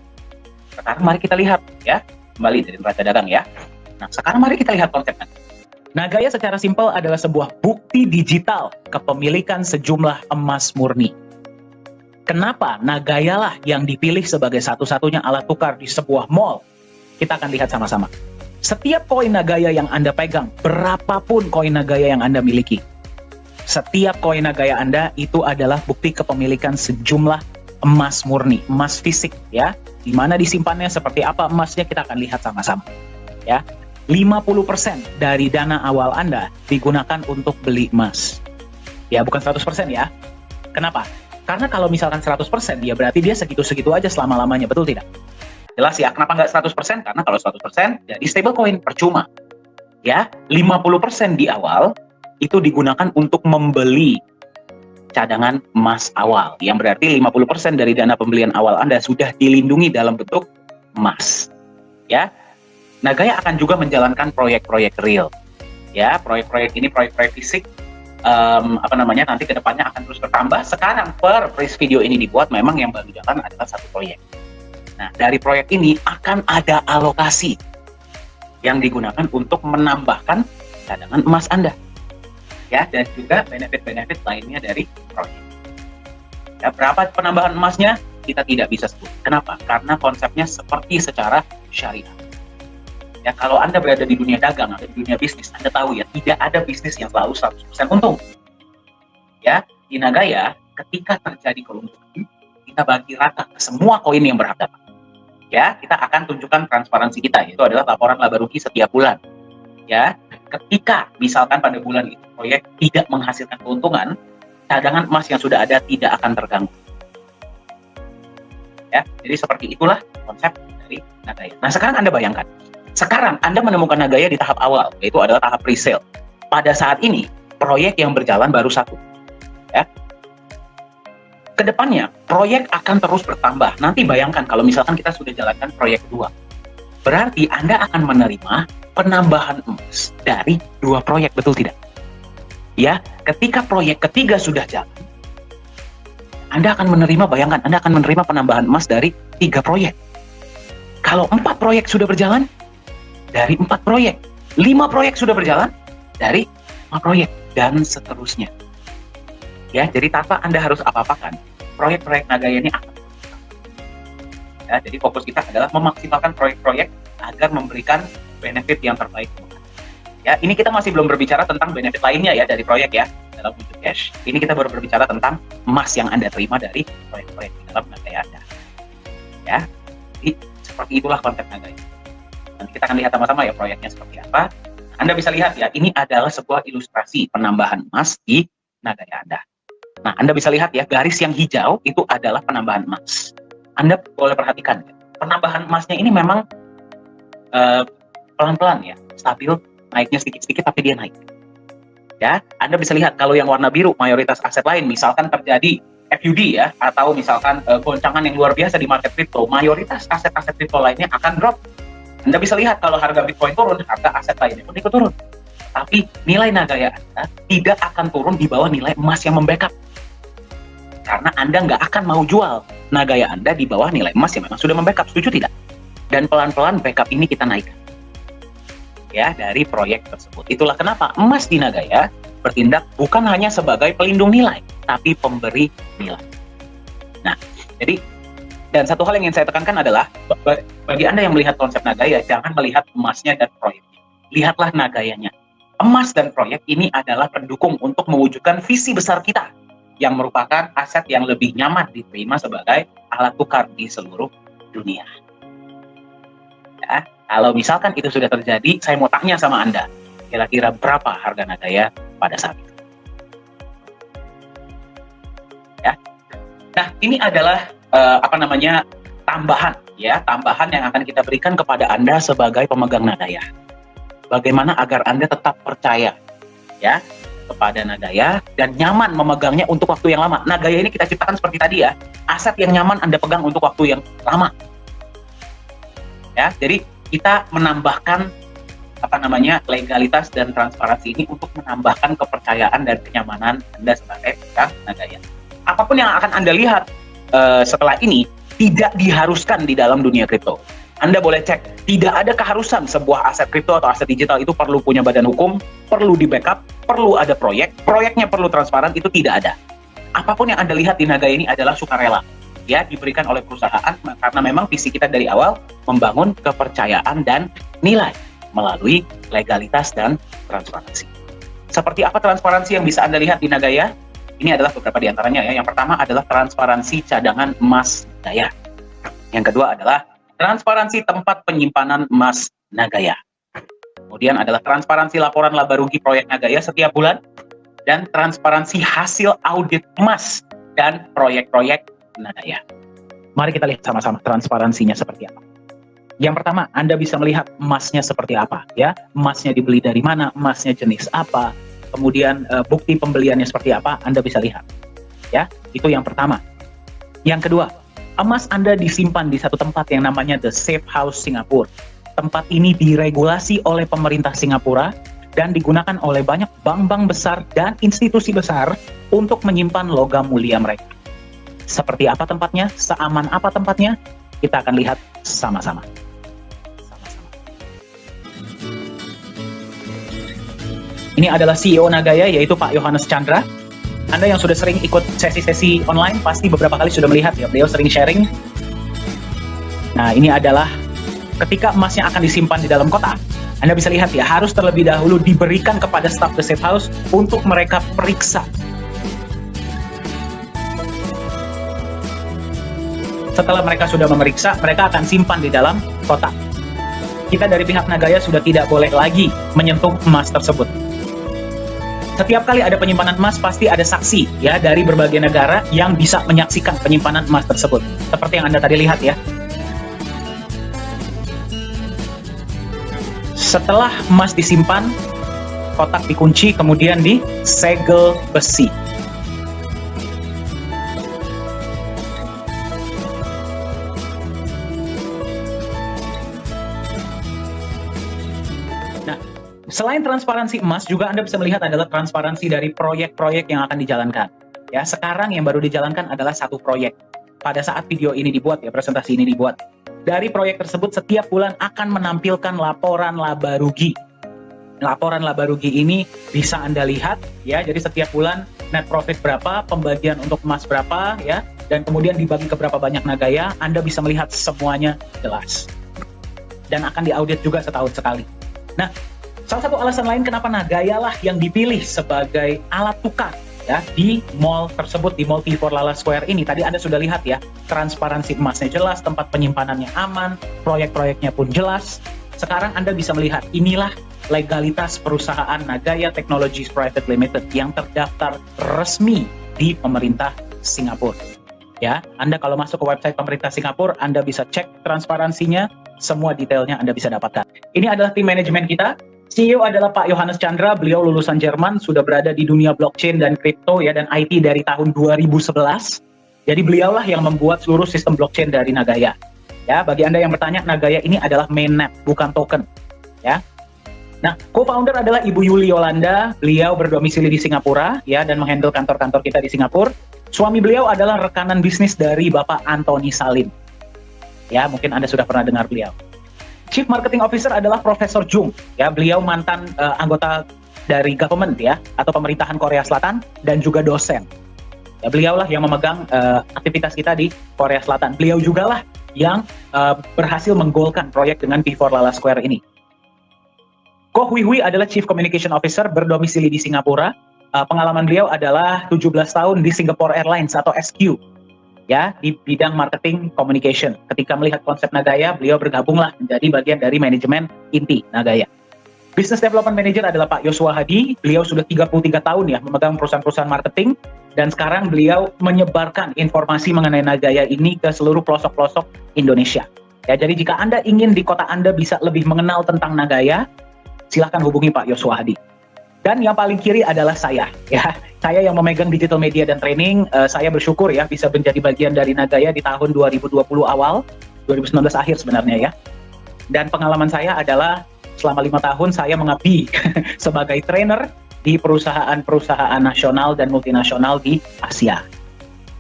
Sekarang mari kita lihat, ya, kembali dari neraca dagang, ya. Nah, sekarang mari kita lihat konsepnya. Nagaya secara simpel adalah sebuah bukti digital kepemilikan sejumlah emas murni. Kenapa Nagaya lah yang dipilih sebagai satu-satunya alat tukar di sebuah mall? Kita akan lihat sama-sama. Setiap koin Nagaya yang Anda pegang, berapapun koin Nagaya yang Anda miliki, setiap koin Nagaya Anda itu adalah bukti kepemilikan sejumlah emas murni, emas fisik, ya. Di mana disimpannya, seperti apa emasnya, kita akan lihat sama-sama. Ya. 50% dari dana awal Anda digunakan untuk beli emas. Ya, bukan 100% ya. Kenapa? Karena kalau misalkan 100%, ya berarti dia segitu-segitu aja selama-lamanya, betul tidak? Jelas ya, kenapa nggak 100%? Karena kalau 100% jadi stablecoin, percuma. Ya, 50% di awal itu digunakan untuk membeli cadangan emas awal. Yang berarti 50% dari dana pembelian awal Anda sudah dilindungi dalam bentuk emas. Ya, Nagaya akan juga menjalankan proyek-proyek real. Ya, proyek-proyek ini proyek-proyek fisik nanti kedepannya akan terus bertambah. Sekarang per video ini dibuat memang yang baru jalan adalah satu proyek. Nah, dari proyek ini akan ada alokasi yang digunakan untuk menambahkan cadangan emas Anda, ya, dan juga benefit-benefit lainnya dari proyek. Ya, berapa penambahan emasnya kita tidak bisa sebut. Kenapa? Karena konsepnya seperti secara syariah. Ya, kalau Anda berada di dunia dagang atau di dunia bisnis, Anda tahu ya, tidak ada bisnis yang selalu 100% untung. Ya, di Nagaya, ketika terjadi keuntungan, kita bagi rata ke semua koin yang berharga. Ya, kita akan tunjukkan transparansi kita, yaitu adalah laporan laba rugi setiap bulan. Ya, ketika misalkan pada bulan itu proyek tidak menghasilkan keuntungan, cadangan emas yang sudah ada tidak akan terganggu. Ya, jadi seperti itulah konsep dari Nagaya. Nah, sekarang Anda bayangkan, sekarang Anda menemukan Nagaya di tahap awal, yaitu adalah tahap pre-sale. Pada saat ini, proyek yang berjalan baru satu. Ya. Kedepannya, proyek akan terus bertambah. Nanti bayangkan kalau misalkan kita sudah jalankan proyek 2. Berarti Anda akan menerima penambahan emas dari 2 proyek, betul tidak? Ya, ketika proyek ketiga sudah jalan, Anda akan menerima, bayangkan, Anda akan menerima penambahan emas dari 3 proyek. Kalau 4 proyek sudah berjalan, dari 4 proyek. 5 proyek sudah berjalan, dari 5 proyek, dan seterusnya. Ya, jadi tanpa Anda harus apa-apakan, proyek-proyek Nagaya ini akan. Ya, jadi fokus kita adalah memaksimalkan proyek-proyek agar memberikan benefit yang terbaik. Ya, ini kita masih belum berbicara tentang benefit lainnya ya dari proyek ya, dalam wujud cash. Ini kita baru berbicara tentang emas yang Anda terima dari proyek-proyek di dalam Nagaya Anda. Ya, jadi seperti itulah konsep Nagaya. Nanti kita akan lihat sama-sama ya proyeknya seperti apa. Anda bisa lihat ya, ini adalah sebuah ilustrasi penambahan emas di Nagaya Anda. Nah, Anda bisa lihat ya, garis yang hijau itu adalah penambahan emas. Anda boleh perhatikan, penambahan emasnya ini memang pelan-pelan ya, stabil, naiknya sedikit-sedikit tapi dia naik. Ya, Anda bisa lihat kalau yang warna biru mayoritas aset lain, misalkan terjadi FUD ya, atau misalkan goncangan yang luar biasa di market crypto, mayoritas aset-aset crypto lainnya akan drop. Anda bisa lihat kalau harga Bitcoin turun, harga aset lainnya pun ikut turun. Tapi nilai Nagaya Anda tidak akan turun di bawah nilai emas yang membackup. Karena Anda nggak akan mau jual Nagaya Anda di bawah nilai emas yang memang sudah membackup, setuju tidak? Dan pelan-pelan backup ini kita naikkan. Ya, dari proyek tersebut. Itulah kenapa emas di Nagaya bertindak bukan hanya sebagai pelindung nilai, tapi pemberi nilai. Nah, jadi, dan satu hal yang ingin saya tekankan adalah, bagi Anda yang melihat konsep Nagaya, jangan melihat emasnya dan proyeknya. Lihatlah Nagayanya. Emas dan proyek ini adalah pendukung untuk mewujudkan visi besar kita, yang merupakan aset yang lebih nyaman diterima sebagai alat tukar di seluruh dunia. Ya, kalau misalkan itu sudah terjadi, saya mau tanya sama Anda, kira-kira berapa harga Nagaya pada saat itu? Ya. Nah, ini adalah tambahan ya, tambahan yang akan kita berikan kepada Anda sebagai pemegang Nagaya. Bagaimana agar Anda tetap percaya ya kepada Nagaya dan nyaman memegangnya untuk waktu yang lama. Nagaya ini kita ciptakan seperti tadi ya, aset yang nyaman Anda pegang untuk waktu yang lama. Ya, jadi kita menambahkan legalitas dan transparansi ini untuk menambahkan kepercayaan dan kenyamanan Anda sebagai pemegang Nagaya. Apapun yang akan Anda lihat setelah ini tidak diharuskan di dalam dunia kripto. Anda boleh cek, tidak ada keharusan sebuah aset kripto atau aset digital itu perlu punya badan hukum, perlu di backup, perlu ada proyek, proyeknya perlu transparan, itu tidak ada. Apapun yang Anda lihat di Nagaya ini adalah sukarela, ya, diberikan oleh perusahaan karena memang visi kita dari awal membangun kepercayaan dan nilai melalui legalitas dan transparansi. Seperti apa transparansi yang bisa Anda lihat di Nagaya? Ini adalah beberapa di antaranya ya. Yang pertama adalah transparansi cadangan emas Nagaya. Yang kedua adalah transparansi tempat penyimpanan emas Nagaya. Kemudian adalah transparansi laporan laba rugi proyek Nagaya setiap bulan, dan transparansi hasil audit emas dan proyek-proyek Nagaya. Mari kita lihat sama-sama transparansinya seperti apa. Yang pertama, Anda bisa melihat emasnya seperti apa ya. Emasnya dibeli dari mana, emasnya jenis apa, kemudian bukti pembeliannya seperti apa, Anda bisa lihat. Ya, itu yang pertama. Yang kedua, emas Anda disimpan di satu tempat yang namanya The Safe House Singapura. Tempat ini diregulasi oleh pemerintah Singapura dan digunakan oleh banyak bank-bank besar dan institusi besar untuk menyimpan logam mulia mereka. Seperti apa tempatnya? Seaman apa tempatnya? Kita akan lihat sama-sama. Ini adalah CEO Nagaya, yaitu Pak Yohanes Chandra. Anda yang sudah sering ikut sesi-sesi online pasti beberapa kali sudah melihat ya, beliau sering sharing. Nah, ini adalah ketika emasnya akan disimpan di dalam kotak. Anda bisa lihat ya, harus terlebih dahulu diberikan kepada staf The Safe House untuk mereka periksa. Setelah mereka sudah memeriksa, mereka akan simpan di dalam kotak. Kita dari pihak Nagaya sudah tidak boleh lagi menyentuh emas tersebut. Setiap kali ada penyimpanan emas, pasti ada saksi ya dari berbagai negara yang bisa menyaksikan penyimpanan emas tersebut. Seperti yang Anda tadi lihat ya. Setelah emas disimpan, kotak dikunci, kemudian disegel besi. Nah, selain transparansi emas, juga Anda bisa melihat adalah transparansi dari proyek-proyek yang akan dijalankan. Ya, sekarang yang baru dijalankan adalah satu proyek. Pada saat video ini dibuat, ya presentasi ini dibuat. Dari proyek tersebut setiap bulan akan menampilkan laporan laba rugi. Laporan laba rugi ini bisa Anda lihat, ya. Jadi setiap bulan net profit berapa, pembagian untuk emas berapa, ya, dan kemudian dibagi ke berapa banyak Nagaya. Anda bisa melihat semuanya jelas. Dan akan diaudit juga setahun sekali. Nah, salah satu alasan lain kenapa Nagaya lah yang dipilih sebagai alat tukar ya di mall tersebut, di Mall P4 Lala Square ini. Tadi Anda sudah lihat ya, transparansi emasnya jelas, tempat penyimpanannya aman, proyek-proyeknya pun jelas. Sekarang Anda bisa melihat inilah legalitas perusahaan Nagaya Technologies Private Limited yang terdaftar resmi di pemerintah Singapura. Ya, Anda kalau masuk ke website pemerintah Singapura, Anda bisa cek transparansinya, semua detailnya Anda bisa dapatkan. Ini adalah tim manajemen kita. CEO adalah Pak Yohanes Chandra, beliau lulusan Jerman, sudah berada di dunia blockchain dan kripto ya dan IT dari tahun 2011. Jadi beliaulah yang membuat seluruh sistem blockchain dari Nagaya. Ya, bagi Anda yang bertanya, Nagaya ini adalah mainnet, bukan token. Ya. Nah, co-founder adalah Ibu Yuli Yolanda, beliau berdomisili di Singapura ya dan menghandle kantor-kantor kita di Singapura. Suami beliau adalah rekanan bisnis dari Bapak Anthony Salim. Ya, mungkin Anda sudah pernah dengar beliau. Chief Marketing Officer adalah Profesor Jung. Ya, beliau mantan anggota dari government ya atau pemerintahan Korea Selatan dan juga dosen. Ya, beliaulah yang memegang aktivitas kita di Korea Selatan. Beliau juga lah yang berhasil menggolkan proyek dengan P4 Lala Square ini. Ko Hui Hui adalah Chief Communication Officer berdomisili di Singapura. Pengalaman beliau adalah 17 tahun di Singapore Airlines atau SQ. Ya, di bidang marketing communication. Ketika melihat konsep Nagaya, beliau bergabunglah menjadi bagian dari manajemen inti Nagaya. Business Development Manager adalah Pak Yosua Hadi. Beliau sudah 33 tahun ya memegang perusahaan-perusahaan marketing dan sekarang beliau menyebarkan informasi mengenai Nagaya ini ke seluruh pelosok-pelosok Indonesia. Ya, jadi jika Anda ingin di kota Anda bisa lebih mengenal tentang Nagaya, silahkan hubungi Pak Yosua Hadi. Dan yang paling kiri adalah saya, ya. Saya yang memegang digital media dan training. Saya bersyukur ya bisa menjadi bagian dari Nagaya di tahun 2020 awal, 2019 akhir sebenarnya ya. Dan pengalaman saya adalah selama 5 tahun saya mengabdi sebagai trainer di perusahaan-perusahaan nasional dan multinasional di Asia.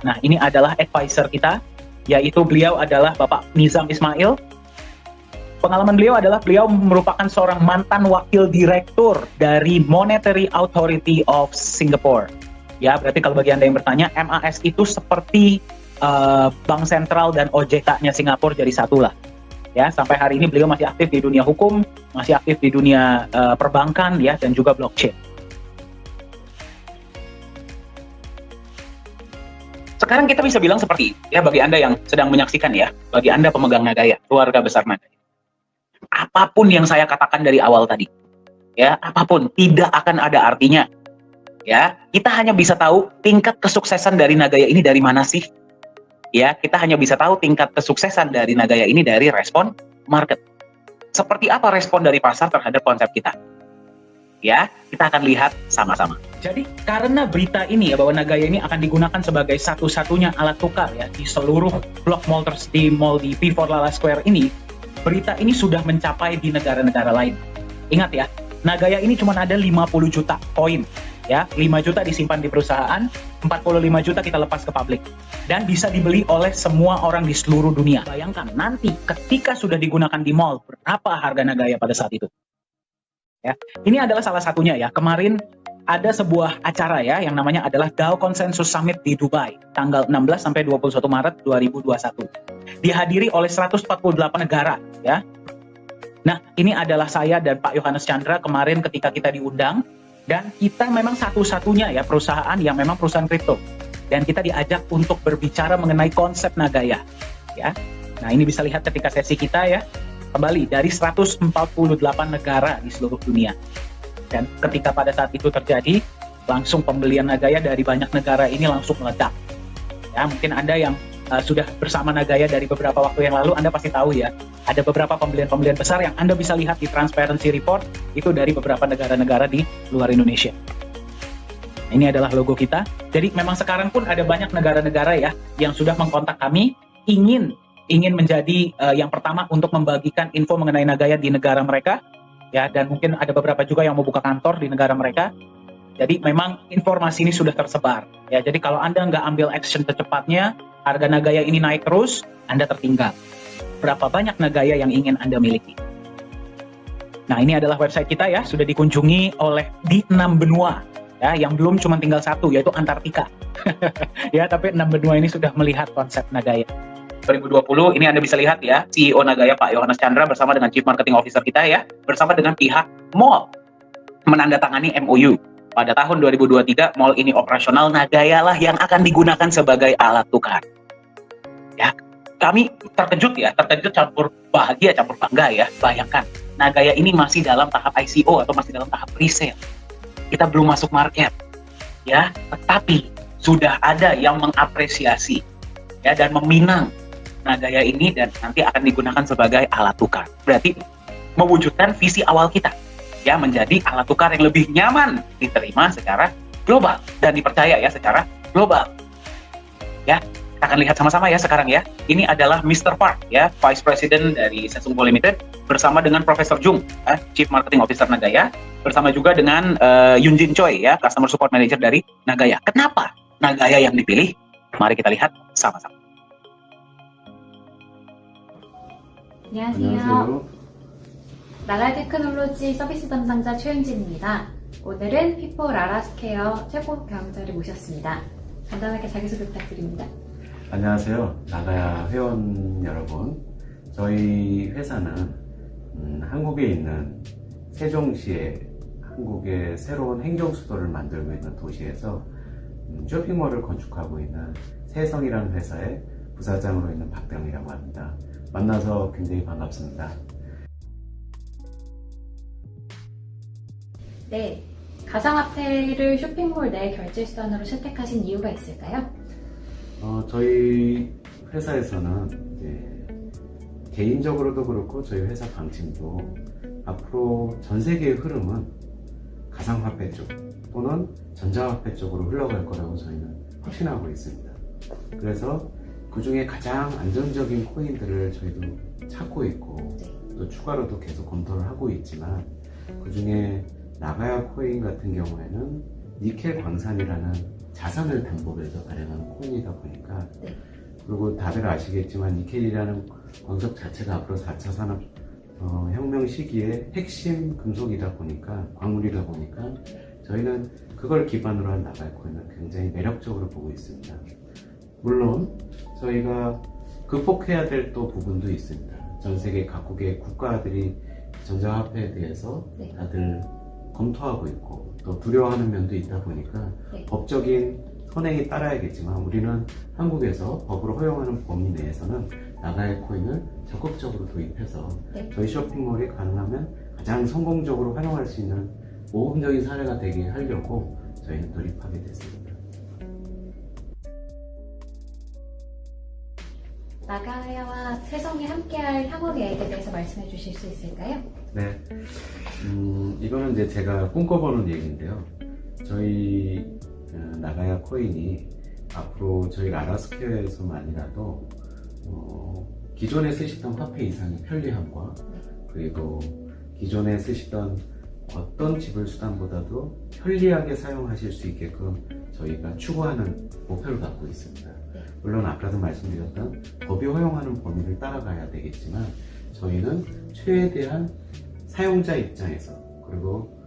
Nah, ini adalah advisor kita, yaitu beliau adalah Bapak Nizam Ismail. Pengalaman beliau adalah beliau merupakan seorang mantan wakil direktur dari Monetary Authority of Singapore. Ya, berarti kalau bagi Anda yang bertanya, MAS itu seperti Bank Sentral dan OJK-nya Singapura jadi satu lah. Ya, sampai hari ini beliau masih aktif di dunia hukum, masih aktif di dunia perbankan ya dan juga blockchain. Sekarang kita bisa bilang seperti ya bagi Anda yang sedang menyaksikan ya, bagi Anda pemegang Nagaya, keluarga besar Nagaya. Apapun yang saya katakan dari awal tadi, ya, apapun tidak akan ada artinya. Ya, kita hanya bisa tahu tingkat kesuksesan dari Nagaya ini dari mana sih? Ya, kita hanya bisa tahu tingkat kesuksesan dari Nagaya ini dari respon market. Seperti apa respon dari pasar terhadap konsep kita? Ya, kita akan lihat sama-sama. Jadi, karena berita ini ya bahwa Nagaya ini akan digunakan sebagai satu-satunya alat tukar ya di seluruh blok mall di P4 Lala Square ini, berita ini sudah mencapai di negara-negara lain. Ingat ya, Nagaya ini cuma ada 50 juta koin, ya, 5 juta disimpan di perusahaan, 45 juta kita lepas ke publik, dan bisa dibeli oleh semua orang di seluruh dunia. Bayangkan nanti ketika sudah digunakan di mall, berapa harga Nagaya pada saat itu? Ya, ini adalah salah satunya ya. Kemarin ada sebuah acara ya yang namanya adalah Dow Consensus Summit di Dubai, tanggal 16 sampai 21 Maret 2021. Dihadiri oleh 148 negara ya. Nah, ini adalah saya dan Pak Yohanes Chandra kemarin ketika kita diundang, dan kita memang satu-satunya ya perusahaan yang memang perusahaan kripto. Dan kita diajak untuk berbicara mengenai konsep Nagaya ya. Nah, ini bisa lihat ketika sesi kita ya. Kembali dari 148 negara di seluruh dunia. Dan ketika pada saat itu terjadi, langsung pembelian Nagaya dari banyak negara ini langsung meledak. Ya, mungkin Anda yang sudah bersama Nagaya dari beberapa waktu yang lalu, Anda pasti tahu ya, ada beberapa pembelian-pembelian besar yang Anda bisa lihat di Transparency Report, itu dari beberapa negara-negara di luar Indonesia. Ini adalah logo kita. Jadi memang sekarang pun ada banyak negara-negara ya yang sudah mengkontak kami, ingin menjadi yang pertama untuk membagikan info mengenai Nagaya di negara mereka, ya, dan mungkin ada beberapa juga yang mau buka kantor di negara mereka. Jadi memang informasi ini sudah tersebar, ya. Jadi kalau Anda nggak ambil action secepatnya, harga Nagaya ini naik terus, Anda tertinggal. Berapa banyak Nagaya yang ingin Anda miliki? Nah, ini adalah website kita ya, sudah dikunjungi oleh di 6 benua, ya, yang belum cuma tinggal satu, yaitu Antartika. Ya, tapi 6 benua ini sudah melihat konsep Nagaya. 2020 ini Anda bisa lihat ya, CEO Nagaya Pak Yohanes Chandra bersama dengan Chief Marketing Officer kita ya, bersama dengan pihak mall menandatangani MOU. Pada tahun 2023 mall ini operasional, Nagaya lah yang akan digunakan sebagai alat tukar. Ya, kami terkejut campur bahagia, campur bangga ya. Bayangkan, Nagaya ini masih dalam tahap ICO atau masih dalam tahap pre-sale. Kita belum masuk market. Ya, tetapi sudah ada yang mengapresiasi ya dan meminang Nagaya ini dan nanti akan digunakan sebagai alat tukar. Berarti mewujudkan visi awal kita ya, menjadi alat tukar yang lebih nyaman diterima secara global dan dipercaya ya secara global. Ya, kita akan lihat sama-sama ya sekarang ya. Ini adalah Mr. Park ya, Vice President dari Sesungguh Limited bersama dengan Profesor Jung, Chief Marketing Officer Nagaya, bersama juga dengan Yunjin Choi ya, Customer Support Manager dari Nagaya. Kenapa Nagaya yang dipilih? Mari kita lihat sama-sama. 안녕하세요. 나가야 테크놀로지 서비스 담당자 최윤진입니다. 오늘은 피포 라라스케어 최고 경영자를 모셨습니다. 간단하게 자기소개 부탁드립니다. 안녕하세요. 나가야 회원 여러분. 저희 회사는 한국에 있는 세종시에 한국의 새로운 행정수도를 만들고 있는 도시에서 쇼핑몰을 건축하고 있는 세성이라는 회사의 부사장으로 있는 박병이라고 합니다. 만나서 굉장히 반갑습니다. 네, 가상화폐를 쇼핑몰 내 결제수단으로 채택하신 이유가 있을까요? 저희 회사에서는 개인적으로도 그렇고 저희 회사 방침도 앞으로 전 세계의 흐름은 가상화폐 쪽 또는 전자화폐 쪽으로 흘러갈 거라고 저희는 확신하고 있습니다. 그래서 그 중에 가장 안정적인 코인들을 저희도 찾고 있고 또 추가로도 계속 검토를 하고 있지만 그 중에 나가야 코인 같은 경우에는 니켈 광산이라는 자산을 담보해서 발행한 코인이다 보니까 그리고 다들 아시겠지만 니켈이라는 광석 자체가 앞으로 4차 산업 혁명 시기에 핵심 금속이다 보니까 광물이다 보니까 저희는 그걸 기반으로 한 나가야 코인을 굉장히 매력적으로 보고 있습니다. 물론 저희가 극복해야 될 또 부분도 있습니다. 전 세계 각국의 국가들이 전자화폐에 대해서 다들 검토하고 있고 또 두려워하는 면도 있다 보니까 법적인 선행이 따라야겠지만 우리는 한국에서 법으로 허용하는 범위 내에서는 나가야 코인을 적극적으로 도입해서 저희 쇼핑몰이 가능하면 가장 성공적으로 활용할 수 있는 모범적인 사례가 되게 하려고 저희는 돌입하게 됐습니다. 나가야와 세성이 함께할 향후 계획에 대해서 말씀해 주실 수 있을까요? 네, 이거는 이제 제가 꿈꿔보는 얘기인데요. 저희 나가야 코인이 앞으로 저희 라라스퀘어에서만이라도 기존에 쓰시던 화폐 이상의 편리함과 그리고 기존에 쓰시던 어떤 지불 수단보다도 편리하게 사용하실 수 있게끔 저희가 추구하는 목표를 갖고 있습니다. 물론 아까도 말씀드렸던 법이 허용하는 범위를 따라가야 되겠지만 저희는 최대한 사용자 입장에서 그리고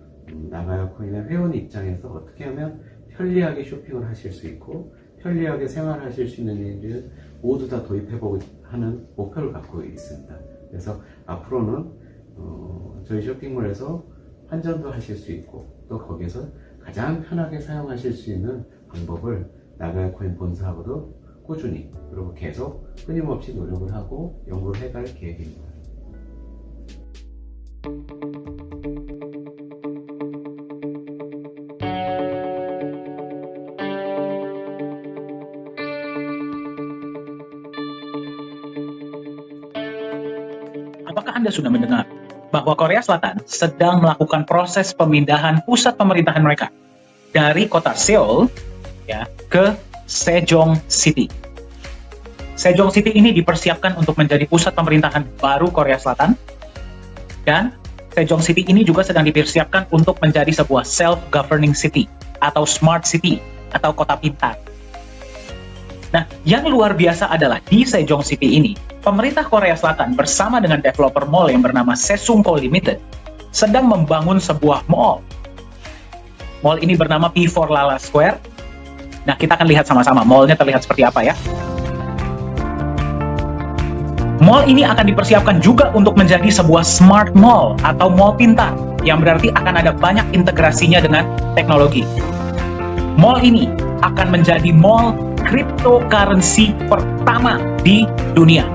나가야 코인의 회원 입장에서 어떻게 하면 편리하게 쇼핑을 하실 수 있고 편리하게 생활하실 수 있는 일을 모두 다 도입해보고 하는 목표를 갖고 있습니다. 그래서 앞으로는 저희 쇼핑몰에서 환전도 하실 수 있고 또 거기서 가장 편하게 사용하실 수 있는 방법을 나가야 코인 본사하고도 꾸준히 그리고 계속 끊임없이 노력을 하고 연구를 해갈 계획입니다. Apakah Anda sudah mendengar bahwa Korea Selatan sedang melakukan proses pemindahan pusat pemerintahan mereka dari kota Seoul ya ke Sejong City. Sejong City ini dipersiapkan untuk menjadi pusat pemerintahan baru Korea Selatan dan Sejong City ini juga sedang dipersiapkan untuk menjadi sebuah self-governing city atau smart city atau kota pintar. Nah, yang luar biasa adalah di Sejong City ini, pemerintah Korea Selatan bersama dengan developer mall yang bernama Sesungko Limited sedang membangun sebuah mall. Mall ini bernama P4 Lala Square. Nah, kita akan lihat sama-sama mallnya terlihat seperti apa ya. Mall ini akan dipersiapkan juga untuk menjadi sebuah smart mall atau mall pintar, yang berarti akan ada banyak integrasinya dengan teknologi. Mall ini akan menjadi mall cryptocurrency pertama di dunia.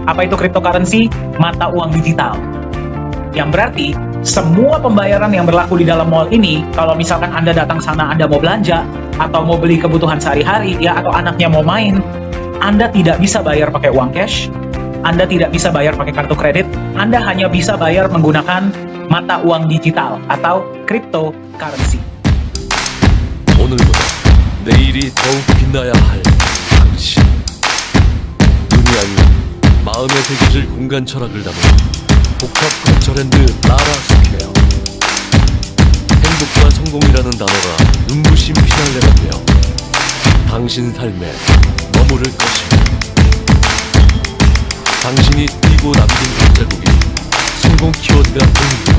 Apa itu cryptocurrency? Mata uang digital. Yang berarti semua pembayaran yang berlaku di dalam mall ini, kalau misalkan Anda datang sana, Anda mau belanja atau mau beli kebutuhan sehari-hari ya, atau anaknya mau main, Anda tidak bisa bayar pakai uang cash, Anda tidak bisa bayar pakai kartu kredit, Anda hanya bisa bayar menggunakan mata uang digital atau cryptocurrency. 오늘보다 내일이 더욱 빛나야 할 당신. 눈이 아닌 마음에 새겨질 공간 철학을 담은 복합 컨처랜드 라라 스퀘어. 행복과 성공이라는 단어가 눈부신 피날레가 되어 당신 삶에 머무를 것입니다. 당신이 뛰고 남긴 발자국이 성공 키워드가 됩니다.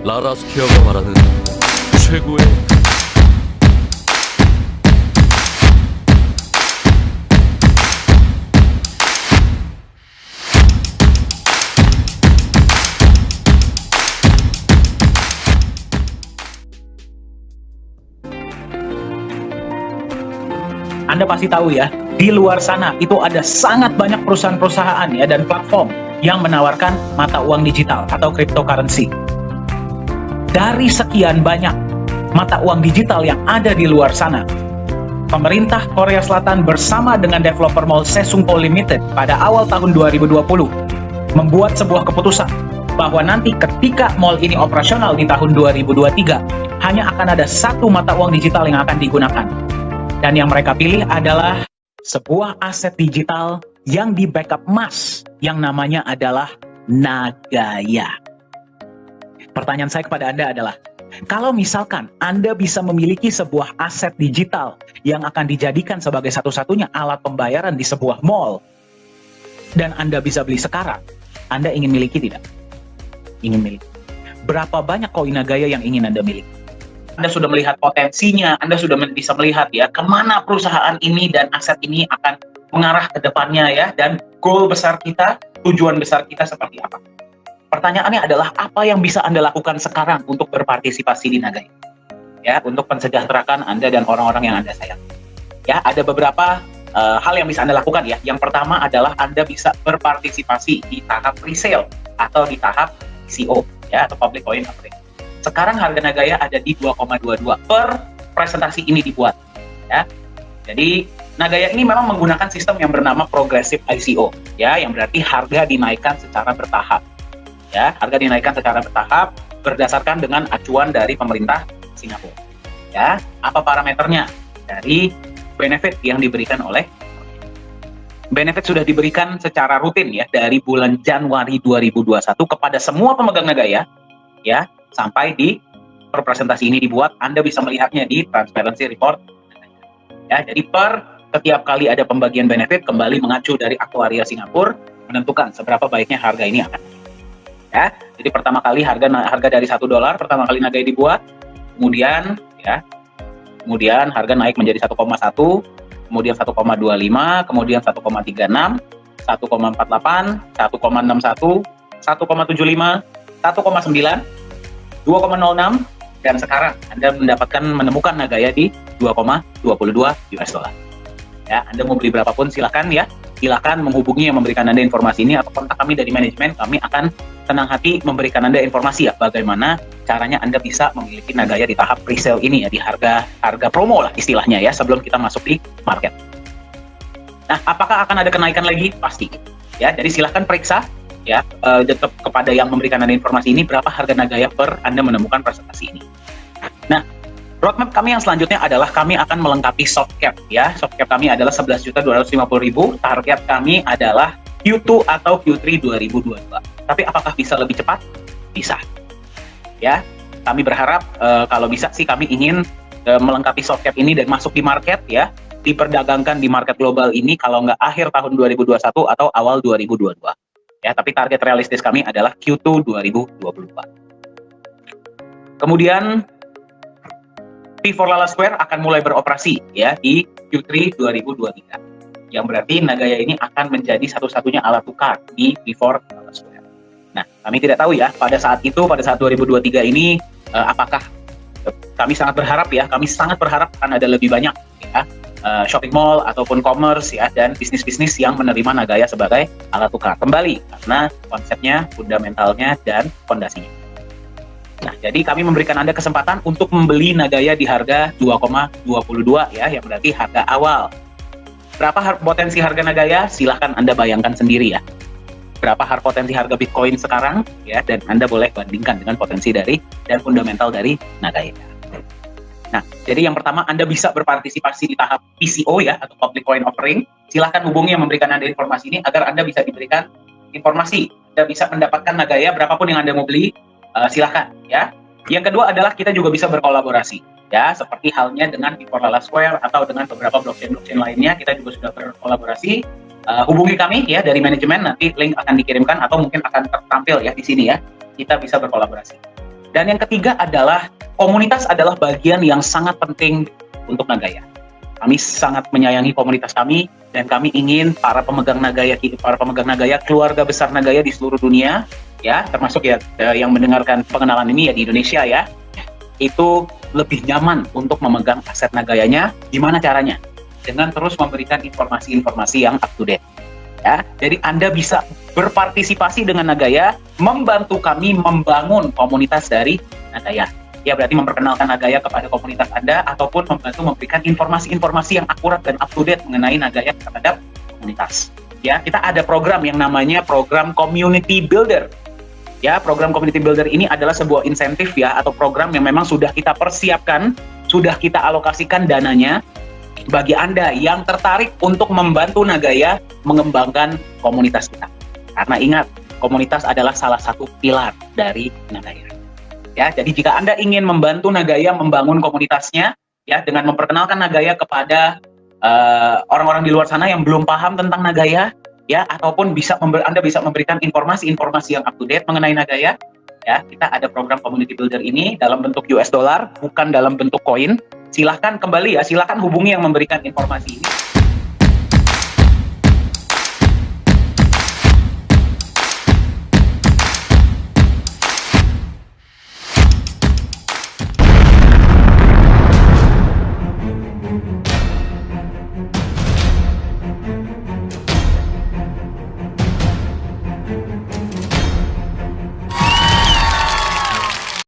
라라 스퀘어가 말하는 최고의 Anda pasti tahu ya, di luar sana itu ada sangat banyak perusahaan-perusahaan ya dan platform yang menawarkan mata uang digital atau cryptocurrency. Dari sekian banyak mata uang digital yang ada di luar sana, pemerintah Korea Selatan bersama dengan developer mall Sesungko Limited pada awal tahun 2020 membuat sebuah keputusan bahwa nanti ketika mall ini operasional di tahun 2023 hanya akan ada satu mata uang digital yang akan digunakan. Dan yang mereka pilih adalah sebuah aset digital yang di backup emas yang namanya adalah Nagaya. Pertanyaan saya kepada Anda adalah, kalau misalkan Anda bisa memiliki sebuah aset digital yang akan dijadikan sebagai satu-satunya alat pembayaran di sebuah mall, dan Anda bisa beli sekarang, Anda ingin miliki tidak? Ingin miliki. Berapa banyak koin Nagaya yang ingin Anda miliki? Anda sudah melihat potensinya, Anda sudah bisa melihat ya kemana perusahaan ini dan aset ini akan mengarah ke depannya ya, dan goal besar kita, tujuan besar kita seperti apa. Pertanyaannya adalah apa yang bisa Anda lakukan sekarang untuk berpartisipasi di Nagaya? Ya, untuk mensejahterakan Anda dan orang-orang yang Anda sayang. Ya, ada beberapa hal yang bisa Anda lakukan ya. Yang pertama adalah Anda bisa berpartisipasi di tahap presale atau di tahap ICO ya, atau public coin offering. Sekarang harga Nagaya ada di 2,22 per presentasi ini dibuat. Ya. Jadi Nagaya ini memang menggunakan sistem yang bernama progressive ICO, ya, yang berarti harga dinaikkan secara bertahap. Ya, harga dinaikkan secara bertahap berdasarkan dengan acuan dari pemerintah Singapura. Ya, apa parameternya? Dari benefit yang diberikan oleh benefit sudah diberikan secara rutin ya dari bulan Januari 2021 kepada semua pemegang Nagaya. ya sampai di presentasi ini dibuat. Anda bisa melihatnya di transparency report. Ya, jadi per setiap kali ada pembagian benefit kembali mengacu dari aktuaria Singapura menentukan seberapa baiknya harga ini akan. Ya, jadi pertama kali harga dari $1 pertama kali Nagaya dibuat, kemudian harga naik menjadi 1,1, kemudian 1,25, kemudian 1,36, 1,48, 1,61, 1,75, 1,9, 2,06, dan sekarang Anda menemukan Nagaya di 2,22 US dollar. Ya, Anda mau beli berapapun silahkan ya, silahkan menghubungi yang memberikan Anda informasi ini atau kontak kami dari manajemen. Kami akan senang hati memberikan Anda informasi ya bagaimana caranya Anda bisa memiliki Nagaya di tahap pre-sale ini ya, di harga promo lah istilahnya ya, sebelum kita masuk di market. Nah, apakah akan ada kenaikan lagi? Pasti. Ya, jadi silahkan periksa ya kepada yang memberikan Anda informasi ini berapa harga Nagaya per Anda menemukan presentasi ini. Nah, roadmap kami yang selanjutnya adalah kami akan melengkapi soft cap ya. Soft cap kami adalah 11.250.000. Target kami adalah Q2 atau Q3 2022. Tapi apakah bisa lebih cepat? Bisa. Ya, kami berharap kalau bisa sih kami ingin melengkapi soft cap ini dan masuk di market ya, diperdagangkan di market global ini kalau nggak akhir tahun 2021 atau awal 2022. Ya, tapi target realistis kami adalah Q2 2022. Kemudian P4 Lala Square akan mulai beroperasi ya di Q3 2023. Yang berarti Nagaya ini akan menjadi satu-satunya alat tukar di P4 Lala Square. Nah, kami tidak tahu ya pada saat 2023 ini apakah kami sangat berharap akan ada lebih banyak ya shopping mall ataupun commerce ya dan bisnis-bisnis yang menerima Nagaya sebagai alat tukar kembali karena konsepnya, fundamentalnya dan fondasinya. Nah, jadi kami memberikan Anda kesempatan untuk membeli Nagaya di harga 2,22 ya, yang berarti harga awal. Berapa potensi harga Nagaya? Silahkan Anda bayangkan sendiri ya. Berapa potensi harga Bitcoin sekarang ya, dan Anda boleh bandingkan dengan potensi dari dan fundamental dari Nagaya. Nah, jadi yang pertama Anda bisa berpartisipasi di tahap PCO ya, atau Public Coin Offering. Silahkan hubungi yang memberikan Anda informasi ini agar Anda bisa diberikan informasi. Anda bisa mendapatkan Nagaya berapapun yang Anda mau beli, silahkan ya. Yang kedua adalah kita juga bisa berkolaborasi ya, seperti halnya dengan P4 Lala Square atau dengan beberapa blockchain lainnya, kita juga sudah berkolaborasi. Hubungi kami ya dari manajemen, nanti link akan dikirimkan atau mungkin akan tertampil ya di sini ya. Kita bisa berkolaborasi. Dan yang ketiga adalah komunitas adalah bagian yang sangat penting untuk Nagaya. Kami sangat menyayangi komunitas kami dan kami ingin para pemegang Nagaya, keluarga besar Nagaya di seluruh dunia ya, termasuk ya yang mendengarkan pengenalan ini ya di Indonesia ya, itu lebih nyaman untuk memegang aset Nagayanya. Gimana caranya? Dengan terus memberikan informasi-informasi yang up to date. Ya, jadi Anda bisa berpartisipasi dengan Nagaya, membantu kami membangun komunitas dari Nagaya. Ya, berarti memperkenalkan Nagaya kepada komunitas Anda ataupun membantu memberikan informasi-informasi yang akurat dan up to date mengenai Nagaya terhadap komunitas. Ya, kita ada program yang namanya program Community Builder. Ya, program Community Builder ini adalah sebuah insentif ya, atau program yang memang sudah kita persiapkan, sudah kita alokasikan dananya bagi Anda yang tertarik untuk membantu Nagaya mengembangkan komunitas kita. Karena ingat, komunitas adalah salah satu pilar dari Nagaya. Ya, jadi jika Anda ingin membantu Nagaya membangun komunitasnya, ya dengan memperkenalkan Nagaya kepada orang-orang di luar sana yang belum paham tentang Nagaya, ya, ataupun Anda bisa memberikan informasi-informasi yang up to date mengenai Nagaya. Ya, kita ada program Community Builder ini dalam bentuk US dollar, bukan dalam bentuk koin. Silahkan kembali ya, silahkan hubungi yang memberikan informasi ini.